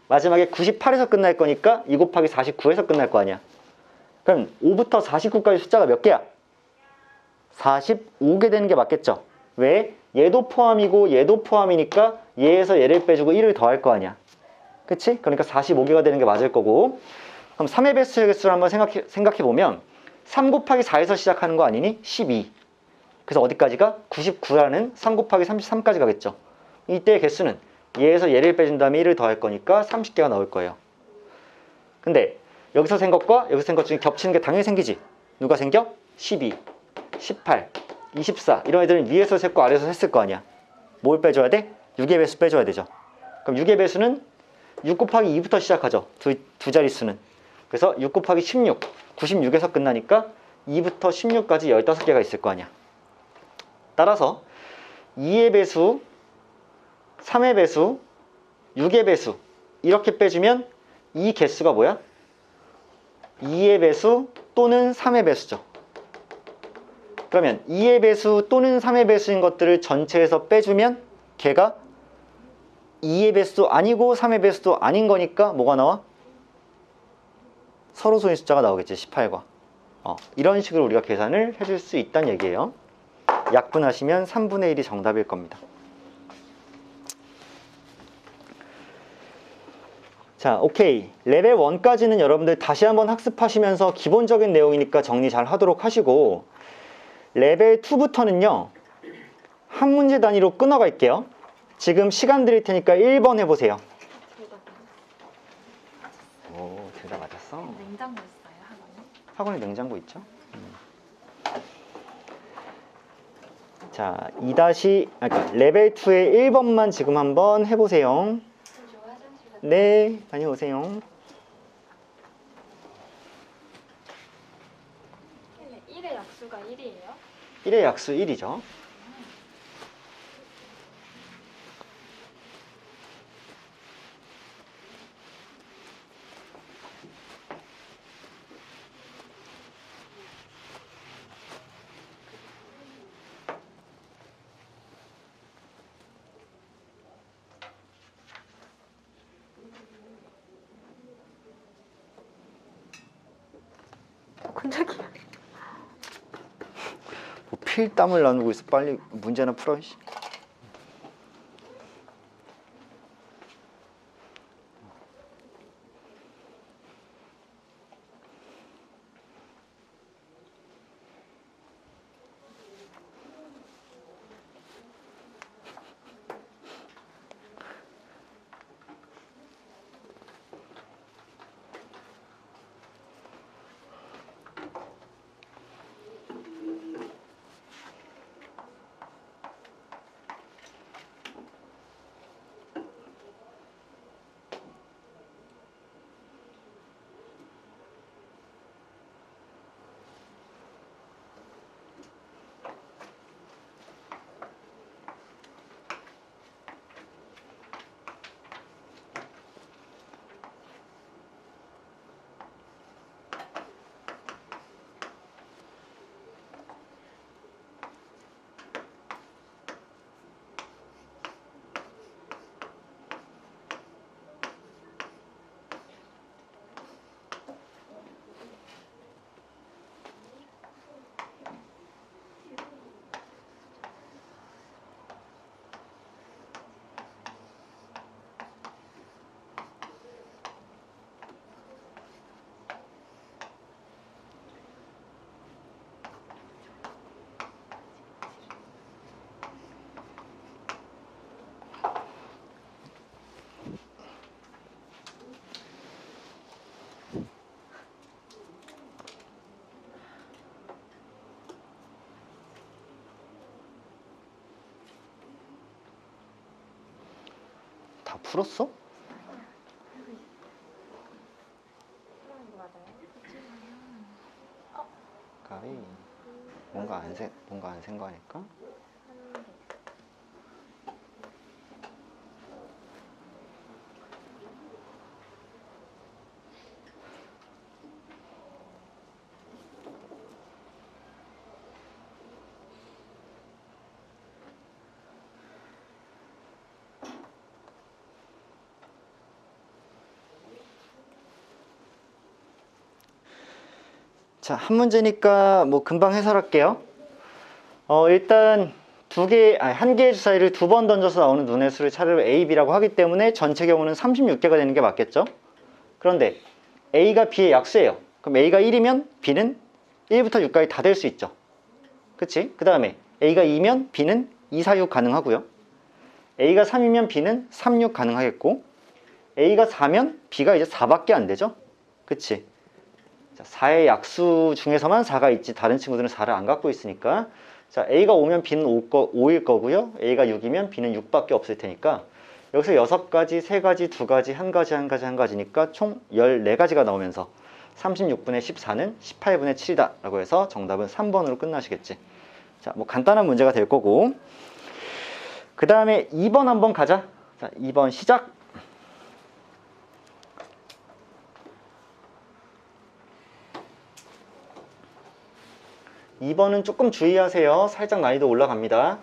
A: 마지막에 98에서 끝날 거니까 2 곱하기 49에서 끝날 거 아니야. 그럼 5부터 49까지 숫자가 몇 개야? 45개 되는 게 맞겠죠? 왜? 얘도 포함이고 얘도 포함이니까 얘에서 얘를 빼주고 1을 더할 거 아니야. 그치? 그러니까 45개가 되는 게 맞을 거고, 그럼 3의 배수의 개수를 한번 생각해보면 3 곱하기 4에서 시작하는 거 아니니? 12. 그래서 어디까지가? 99라는 3 곱하기 33까지 가겠죠. 이때의 개수는 얘에서 얘를 빼준 다음에 1을 더할 거니까 30개가 나올 거예요. 근데 여기서 센 것과 여기서 센 것 중에 겹치는 게 당연히 생기지. 누가 생겨? 12, 18, 24 이런 애들은 위에서 셌고 아래에서 셌을 거 아니야. 뭘 빼줘야 돼? 6의 배수 빼줘야 되죠. 그럼 6의 배수는 6 곱하기 2부터 시작하죠. 두 자릿수는. 그래서 6 곱하기 16, 96에서 끝나니까 2부터 16까지 15개가 있을 거 아니야. 따라서 2의 배수, 3의 배수, 6의 배수 이렇게 빼주면 이 개수가 뭐야? 2의 배수 또는 3의 배수죠. 그러면 2의 배수 또는 3의 배수인 것들을 전체에서 빼주면 걔가 2의 배수도 아니고 3의 배수도 아닌 거니까 뭐가 나와? 서로소인 숫자가 나오겠지. 18과. 이런 식으로 우리가 계산을 해줄 수 있다는 얘기예요. 약분하시면 3분의 1이 정답일 겁니다. 자, 오케이. 레벨 1까지는 여러분들 다시 한번 학습하시면서 기본적인 내용이니까 정리 잘 하도록 하시고, 레벨 2부터는요 한 문제 단위로 끊어갈게요. 지금 시간 드릴 테니까 1번 해보세요. 오, 둘 다 맞았어.
B: 냉장고 있어요, 학원에?
A: 학원에 냉장고 있죠? 자, 그러니까 레벨 2의 1번만 지금 한번 해보세요. 네, 다녀오세요.
B: 1의 약수가 1이에요?
A: 1의 약수 1이죠.
B: 깜짝이야.
A: 뭐 필땀을 나누고 있어. 빨리 문제나 풀어. 풀었어?
B: 그런 거 맞아요?
A: 까비. 뭔가 안 센 거 아닐까?
B: 한 개.
A: 자, 한 문제니까 뭐 금방 해설할게요. 일단 한 개의 주사위를 두 번 던져서 나오는 눈의 수를 차례로 A, B라고 하기 때문에 전체 경우는 36개가 되는 게 맞겠죠? 그런데 A가 B의 약수예요. 그럼 A가 1이면 B는 1부터 6까지 다 될 수 있죠. 그치? 그 다음에 A가 2면 B는 2, 4, 6 가능하고요. A가 3이면 B는 3, 6 가능하겠고, A가 4면 B가 이제 4밖에 안 되죠? 그치? 자, 4의 약수 중에서만 4가 있지 다른 친구들은 4를 안 갖고 있으니까, 자, A가 5면 B는 5일 거고요. A가 6이면 B는 6밖에 없을 테니까 여기서 6가지, 3가지, 2가지, 1가지, 1가지, 1가지니까 총 14가지가 나오면서 36분의 14는 18분의 7이다 라고 해서 정답은 3번으로 끝나시겠지. 자, 뭐 간단한 문제가 될 거고, 그 다음에 2번 한번 가자. 자, 2번 시작. 2번은 조금 주의하세요. 살짝 난이도 올라갑니다.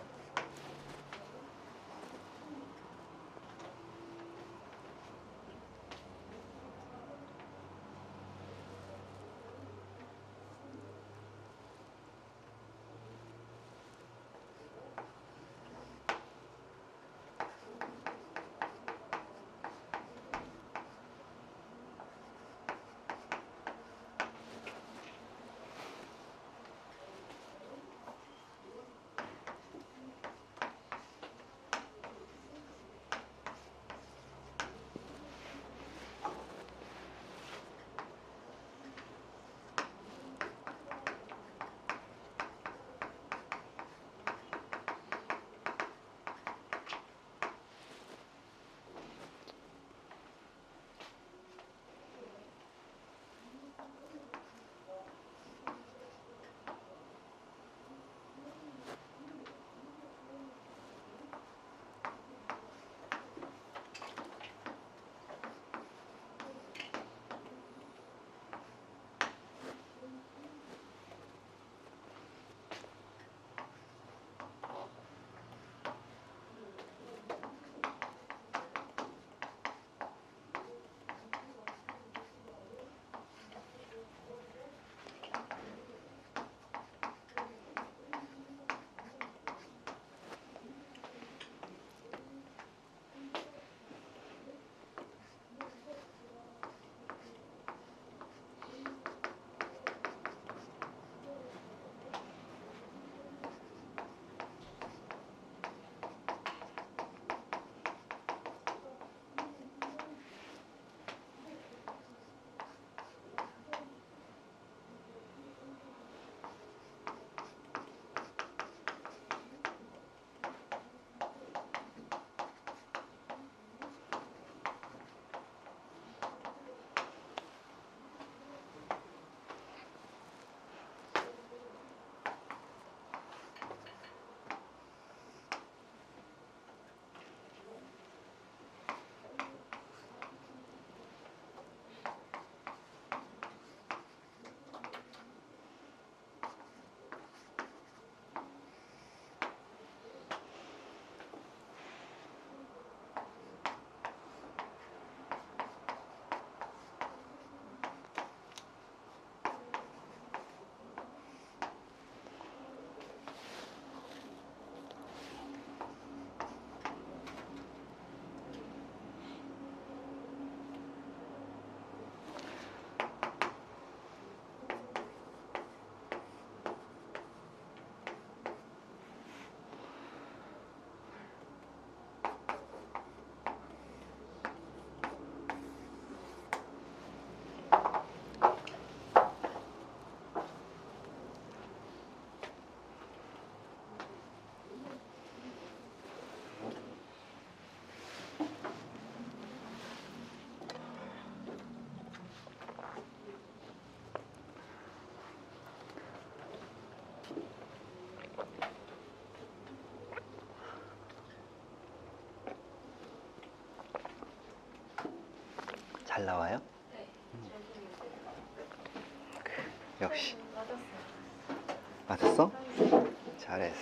A: 나와요?
B: 네.
A: 역시.
B: 맞았어요.
A: 맞았어? 잘했어.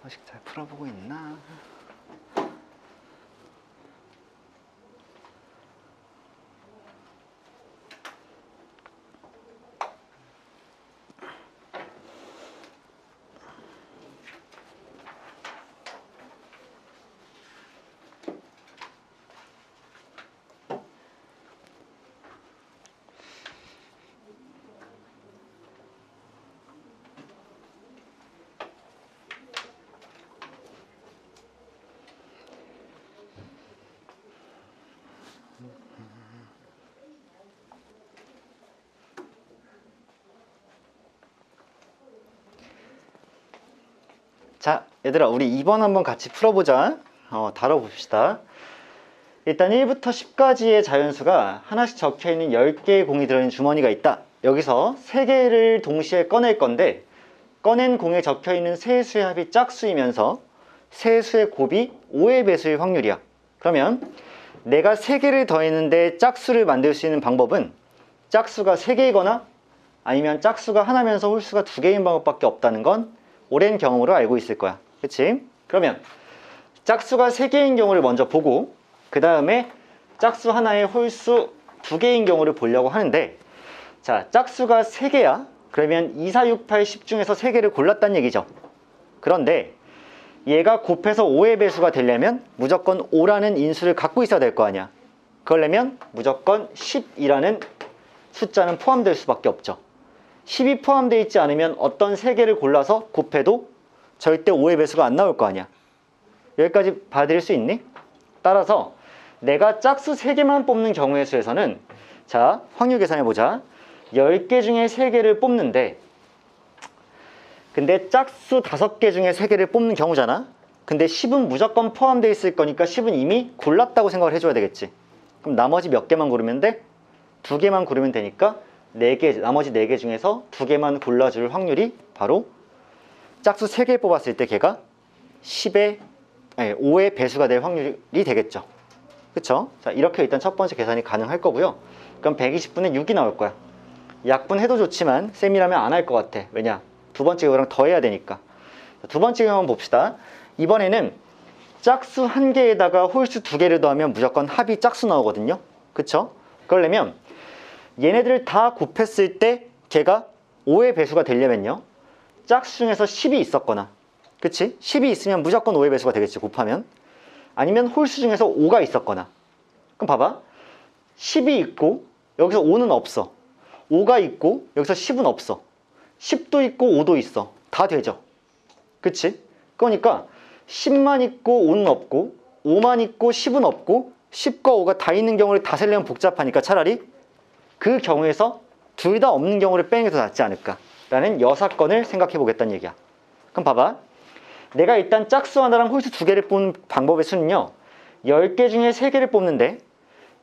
A: 아직 잘 풀어보고 있나? 자, 얘들아, 우리 2번 한번 같이 풀어보자. 다뤄봅시다. 일단 1부터 10까지의 자연수가 하나씩 적혀있는 10개의 공이 들어있는 주머니가 있다. 여기서 3개를 동시에 꺼낼 건데, 꺼낸 공에 적혀있는 세 수의 합이 짝수이면서 세 수의 곱이 5의 배수일 확률이야. 그러면 내가 3개를 더했는데 짝수를 만들 수 있는 방법은 짝수가 3개이거나 아니면 짝수가 하나면서 홀수가 2개인 방법밖에 없다는 건 오랜 경험으로 알고 있을 거야. 그치? 그러면 짝수가 3개인 경우를 먼저 보고 그 다음에 짝수 하나의 홀수 2개인 경우를 보려고 하는데, 자, 짝수가 3개야. 그러면 2, 4, 6, 8, 10 중에서 3개를 골랐다는 얘기죠. 그런데 얘가 곱해서 5의 배수가 되려면 무조건 5라는 인수를 갖고 있어야 될 거 아니야. 그러려면 무조건 10이라는 숫자는 포함될 수밖에 없죠. 10이 포함되어 있지 않으면 어떤 3개를 골라서 곱해도 절대 5의 배수가 안 나올 거 아니야. 여기까지 봐드릴 수 있니? 따라서 내가 짝수 3개만 뽑는 경우의 수에서는, 자, 확률 계산해보자. 10개 중에 3개를 뽑는데, 근데 짝수 5개 중에 3개를 뽑는 경우잖아. 근데 10은 무조건 포함되어 있을 거니까 10은 이미 골랐다고 생각을 해줘야 되겠지. 그럼 나머지 몇 개만 고르면 돼? 2개만 고르면 되니까 4개, 나머지 4개 중에서 2개만 골라줄 확률이 바로 짝수 3개 뽑았을 때 걔가 5의 배수가 될 확률이 되겠죠. 그쵸? 자, 이렇게 일단 첫 번째 계산이 가능할 거고요. 그럼 120분의 6이 나올 거야. 약분해도 좋지만 쌤이라면 안 할 것 같아. 왜냐? 두 번째 경우랑 더해야 되니까. 두 번째 경우 한번 봅시다. 이번에는 짝수 1개에다가 홀수 2개를 더하면 무조건 합이 짝수 나오거든요. 그쵸? 그러려면 얘네들을 다 곱했을 때 걔가 5의 배수가 되려면요, 짝수 중에서 10이 있었거나, 그치? 10이 있으면 무조건 5의 배수가 되겠지, 곱하면. 아니면 홀수 중에서 5가 있었거나. 그럼 봐봐. 10이 있고 여기서 5는 없어. 5가 있고 여기서 10은 없어. 10도 있고 5도 있어. 다 되죠. 그치? 그러니까 10만 있고 5는 없고 5만 있고 10은 없고 10과 5가 다 있는 경우를 다 세려면 복잡하니까 차라리 그 경우에서 둘 다 없는 경우를 빼는 게 더 낫지 않을까 라는 여사건을 생각해 보겠다는 얘기야. 그럼 봐봐. 내가 일단 짝수 하나랑 홀수 2개를 뽑는 방법의 수는요, 10개 중에 3개를 뽑는데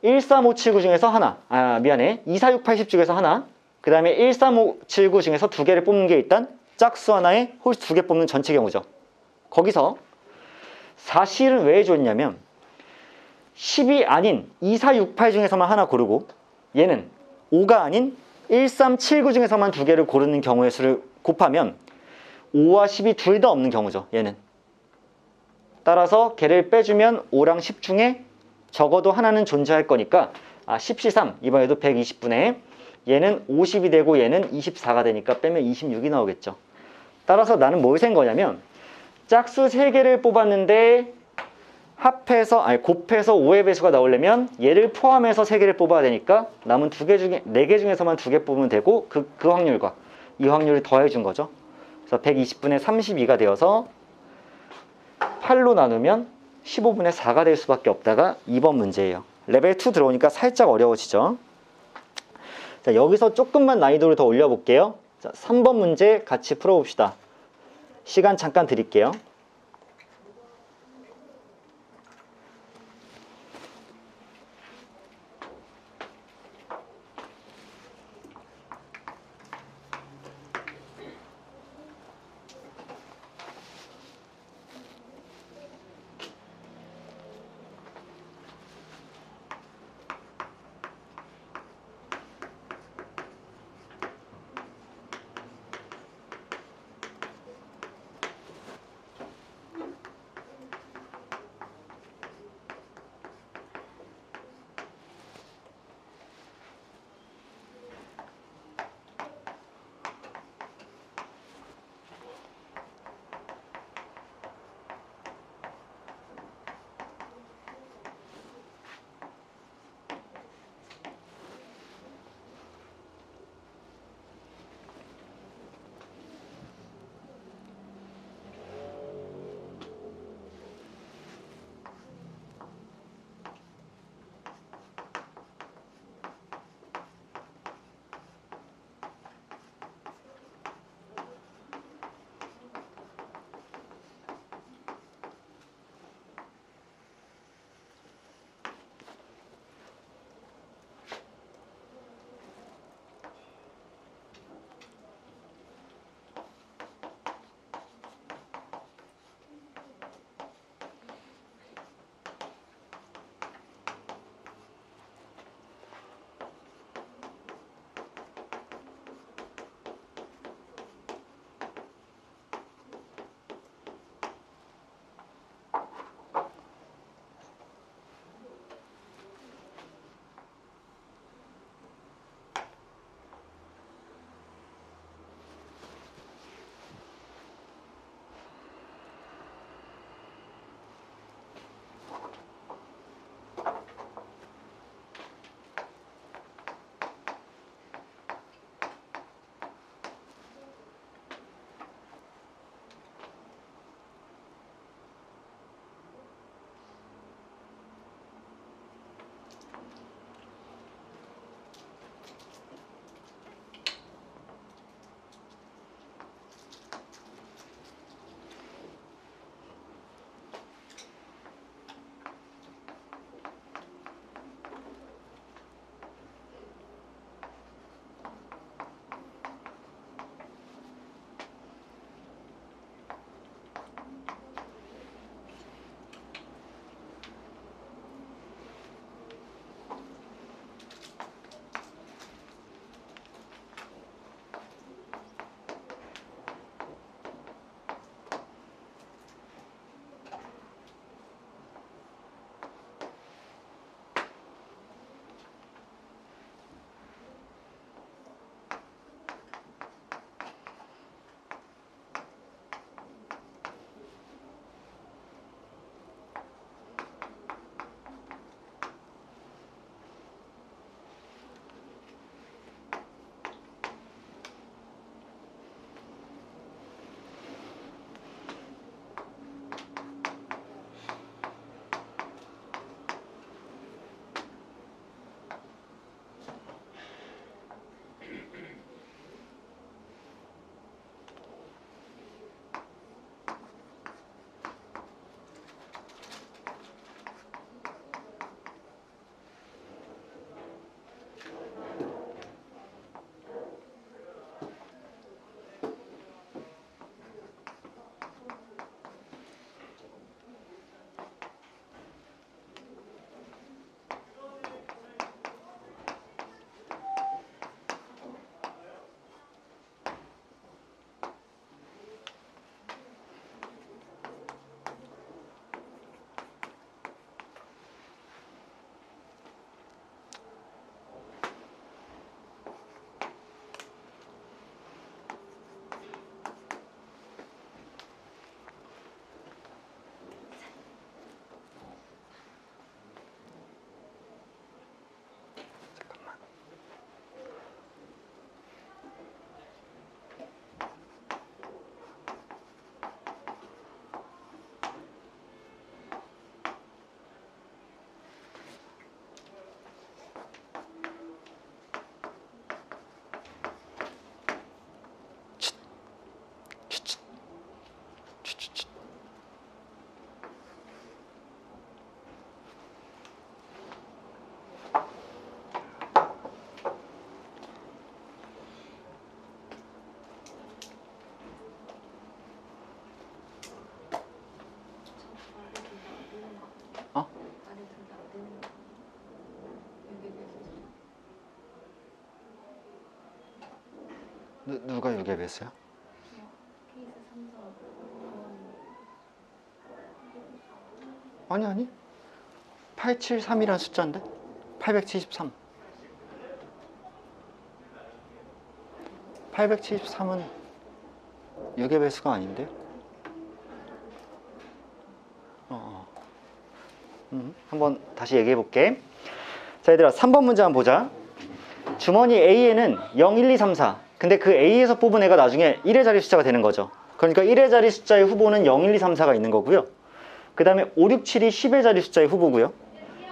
A: 1, 3, 5, 7, 9 중에서 하나, 2, 4, 6, 8, 10 중에서 하나, 그 다음에 1, 3, 5, 7, 9 중에서 2개를 뽑는 게 일단 짝수 하나에 홀수 2개 뽑는 전체 경우죠. 거기서 사실은 왜 해줬냐면 10이 아닌 2, 4, 6, 8 중에서만 하나 고르고 얘는 5가 아닌 1, 3, 7, 9 중에서만 2개를 고르는 경우의 수를 곱하면 5와 10이 둘 다 없는 경우죠. 얘는. 따라서 걔를 빼주면 5랑 10 중에 적어도 하나는 존재할 거니까 10C3 이번에도 120분의 얘는 50이 되고 얘는 24가 되니까 빼면 26이 나오겠죠. 따라서 나는 뭘 센 거냐면 짝수 3개를 뽑았는데 곱해서 5의 배수가 나오려면 얘를 포함해서 3개를 뽑아야 되니까 남은 4개 중에서만 2개 뽑으면 되고 그 확률과 이 확률을 더해준 거죠. 그래서 120분의 32가 되어서 8로 나누면 15분의 4가 될 수밖에 없다가 2번 문제예요. 레벨 2 들어오니까 살짝 어려워지죠. 자, 여기서 조금만 난이도를 더 올려볼게요. 자, 3번 문제 같이 풀어봅시다. 시간 잠깐 드릴게요. 누가 6의 배수야?
B: 케이스 3, 4,
A: 아니 873이라는 숫자인데 873 873은 6의 배수가 아닌데? 한번 다시 얘기해 볼게. 자, 얘들아 3번 문제 한번 보자. 주머니 A에는 0, 1, 2, 3, 4. 근데 그 A에서 뽑은 애가 나중에 1의 자리 숫자가 되는 거죠. 그러니까 1의 자리 숫자의 후보는 0, 1, 2, 3, 4가 있는 거고요. 그 다음에 5, 6, 7이 10의 자리 숫자의 후보고요.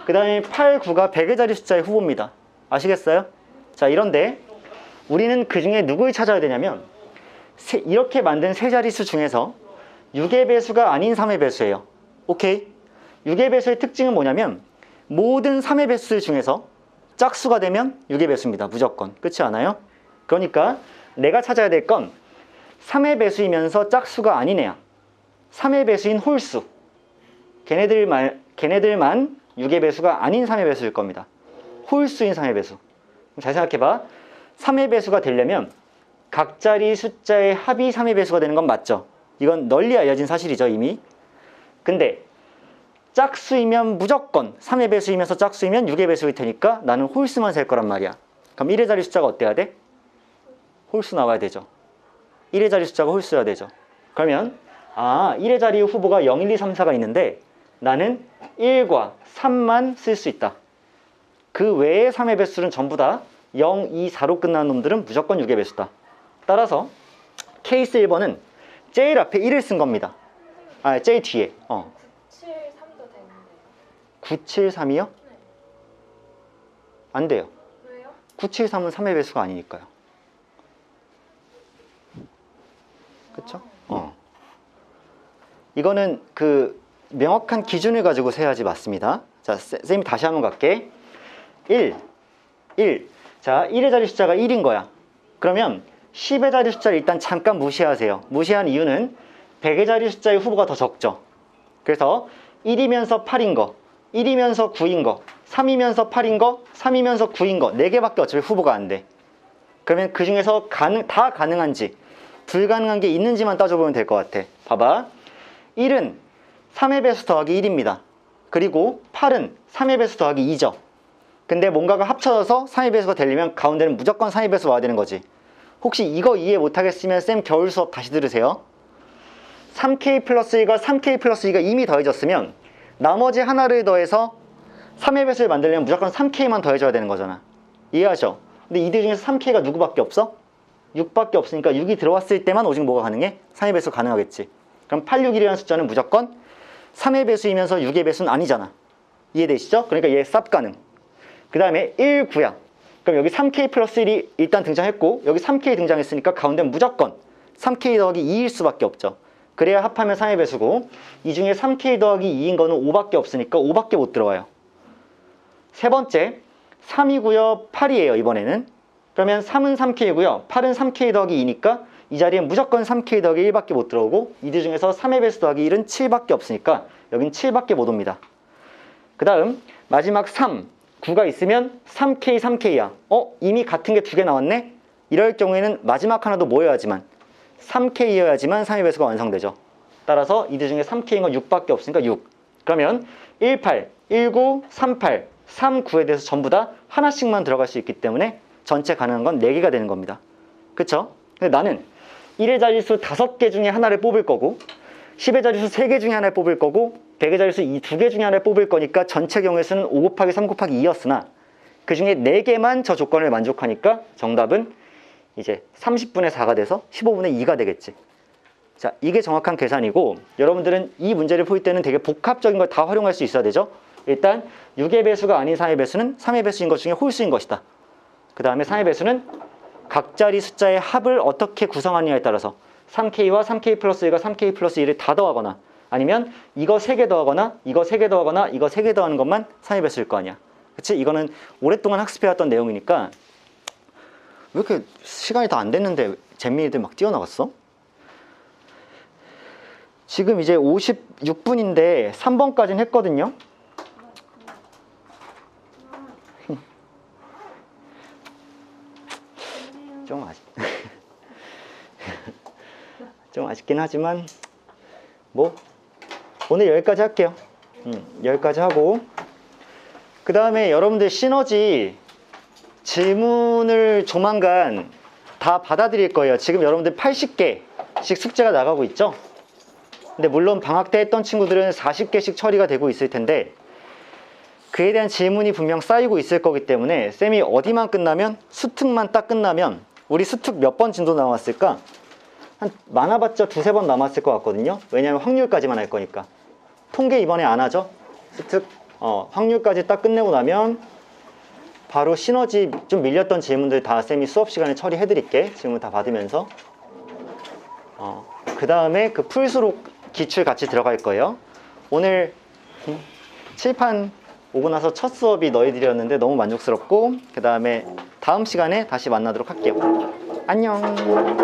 A: 그 다음에 8, 9가 100의 자리 숫자의 후보입니다. 아시겠어요? 자, 이런데 우리는 그 중에 누굴 찾아야 되냐면 이렇게 만든 세 자릿수 중에서 6의 배수가 아닌 3의 배수예요. 오케이? 6의 배수의 특징은 뭐냐면 모든 3의 배수 중에서 짝수가 되면 6의 배수입니다. 무조건. 그렇지 않아요? 그러니까 내가 찾아야 될 건 3의 배수이면서 짝수가 아닌 애야. 3의 배수인 홀수. 걔네들만 6의 배수가 아닌 3의 배수일 겁니다. 홀수인 3의 배수. 잘 생각해봐. 3의 배수가 되려면 각 자리 숫자의 합이 3의 배수가 되는 건 맞죠? 이건 널리 알려진 사실이죠, 이미. 근데 짝수이면 무조건 3의 배수이면서 짝수이면 6의 배수일 테니까 나는 홀수만 셀 거란 말이야. 그럼 1의 자리 숫자가 어때야 돼? 홀수 나와야 되죠. 1의 자리 숫자가 홀수여야 되죠. 그러면 1의 자리 후보가 0, 1, 2, 3, 4가 있는데 나는 1과 3만 쓸 수 있다. 그 외의 3의 배수는 전부 다 0, 2, 4로 끝나는 놈들은 무조건 6의 배수다. 따라서 케이스 1번은 제일 앞에 1을 쓴 겁니다. 제일 뒤에
B: 973도 되는데요.
A: 973이요?
B: 네.
A: 안 돼요.
B: 왜요?
A: 973은 3의 배수가 아니니까요. 그쵸? 이거는 그 명확한 기준을 가지고 세야지 맞습니다. 자, 쌤이 다시 한번 갈게. 1. 자, 1의 자리 숫자가 1인 거야. 그러면 10의 자리 숫자를 일단 잠깐 무시하세요. 무시한 이유는 100의 자리 숫자의 후보가 더 적죠. 그래서 1이면서 8인 거, 1이면서 9인 거, 3이면서 8인 거, 3이면서 9인 거 4개밖에 어차피 후보가 안 돼. 그러면 그 중에서 다 가능한지 불가능한 게 있는지만 따져보면 될 것 같아. 봐봐. 1은 3의 배수 더하기 1입니다. 그리고 8은 3의 배수 더하기 2죠. 근데 뭔가가 합쳐져서 3의 배수가 되려면 가운데는 무조건 3의 배수가 와야 되는 거지. 혹시 이거 이해 못하겠으면 쌤 겨울 수업 다시 들으세요. 3K 플러스 1과 3K 플러스 2가 이미 더해졌으면 나머지 하나를 더해서 3의 배수를 만들려면 무조건 3K만 더해줘야 되는 거잖아. 이해하죠? 근데 이들 중에서 3K가 누구밖에 없어? 6밖에 없으니까 6이 들어왔을 때만 오직 뭐가 가능해? 3의 배수 가능하겠지. 그럼 861이라는 숫자는 무조건 3의 배수이면서 6의 배수는 아니잖아. 이해되시죠? 그러니까 얘 쌉 가능. 그 다음에 1, 9야. 그럼 여기 3K 플러스 1이 일단 등장했고 여기 3K 등장했으니까 가운데는 무조건 3K 더하기 2일 수밖에 없죠. 그래야 합하면 3의 배수고 이 중에 3K 더하기 2인 거는 5밖에 없으니까 5밖에 못 들어와요. 세 번째 3이고요 8이에요 이번에는. 그러면 3은 3K고요 8은 3K 더하기 2니까 이 자리에 무조건 3K 더하기 1밖에 못 들어오고 이들 중에서 3의 배수 더하기 1은 7밖에 없으니까 여긴 7밖에 못 옵니다. 그 다음 마지막 3, 9가 있으면 3K, 3K야. 이미 같은 게 2개 나왔네? 이럴 경우에는 마지막 하나도 뭐여야지만 3K여야지만 3의 배수가 완성되죠. 따라서 이들 중에 3K인 건 6밖에 없으니까 6. 그러면 18, 19, 38, 39에 대해서 전부 다 하나씩만 들어갈 수 있기 때문에 전체 가능한 건 4개가 되는 겁니다. 그쵸? 근데 나는 1의 자릿수 5개 중에 하나를 뽑을 거고 10의 자릿수 3개 중에 하나를 뽑을 거고 100의 자릿수 2개 중에 하나를 뽑을 거니까 전체 경우의 수는 5 곱하기 3 곱하기 2였으나 그 중에 4개만 저 조건을 만족하니까 정답은 이제 30분의 4가 돼서 15분의 2가 되겠지. 자, 이게 정확한 계산이고 여러분들은 이 문제를 풀 때는 되게 복합적인 걸 다 활용할 수 있어야 되죠. 일단 6의 배수가 아닌 3의 배수는 3의 배수인 것 중에 홀수인 것이다. 그 다음에 3의 배수는 각 자리 숫자의 합을 어떻게 구성하느냐에 따라서 3K와 3K 플러스 1과 3K 플러스 1을 다 더하거나 아니면 이거 3개 더하거나 이거 3개 더하거나 이거 3개 더하는 것만 3의 배수일 거 아니야. 그치? 이거는 오랫동안 학습해왔던 내용이니까 왜 이렇게 시간이 다 안 됐는데 잼민이들 막 뛰어나갔어? 지금 이제 56분인데 3번까지는 했거든요. 좀 아쉽 좀 아쉽긴 하지만 뭐 오늘 여기까지 할게요. 여기까지 하고 그 다음에 여러분들 시너지 질문을 조만간 다 받아드릴 거예요. 지금 여러분들 80개씩 숙제가 나가고 있죠. 근데 물론 방학 때 했던 친구들은 40개씩 처리가 되고 있을 텐데 그에 대한 질문이 분명 쌓이고 있을 거기 때문에 쌤이 어디만 끝나면 수특만 딱 끝나면 우리 수특 몇 번 진도 남았을까? 한 많아봤자 2-3번 남았을 것 같거든요. 왜냐하면 확률까지만 할 거니까. 통계 이번에 안 하죠? 수특 확률까지 딱 끝내고 나면 바로 시너지 좀 밀렸던 질문들 다 쌤이 수업 시간에 처리해 드릴게. 질문 다 받으면서 그 다음에 그 풀수록 기출 같이 들어갈 거예요. 오늘 칠판 오고 나서 첫 수업이 너희들이었는데 너무 만족스럽고 그 다음에 다음 시간에 다시 만나도록 할게요. 안녕.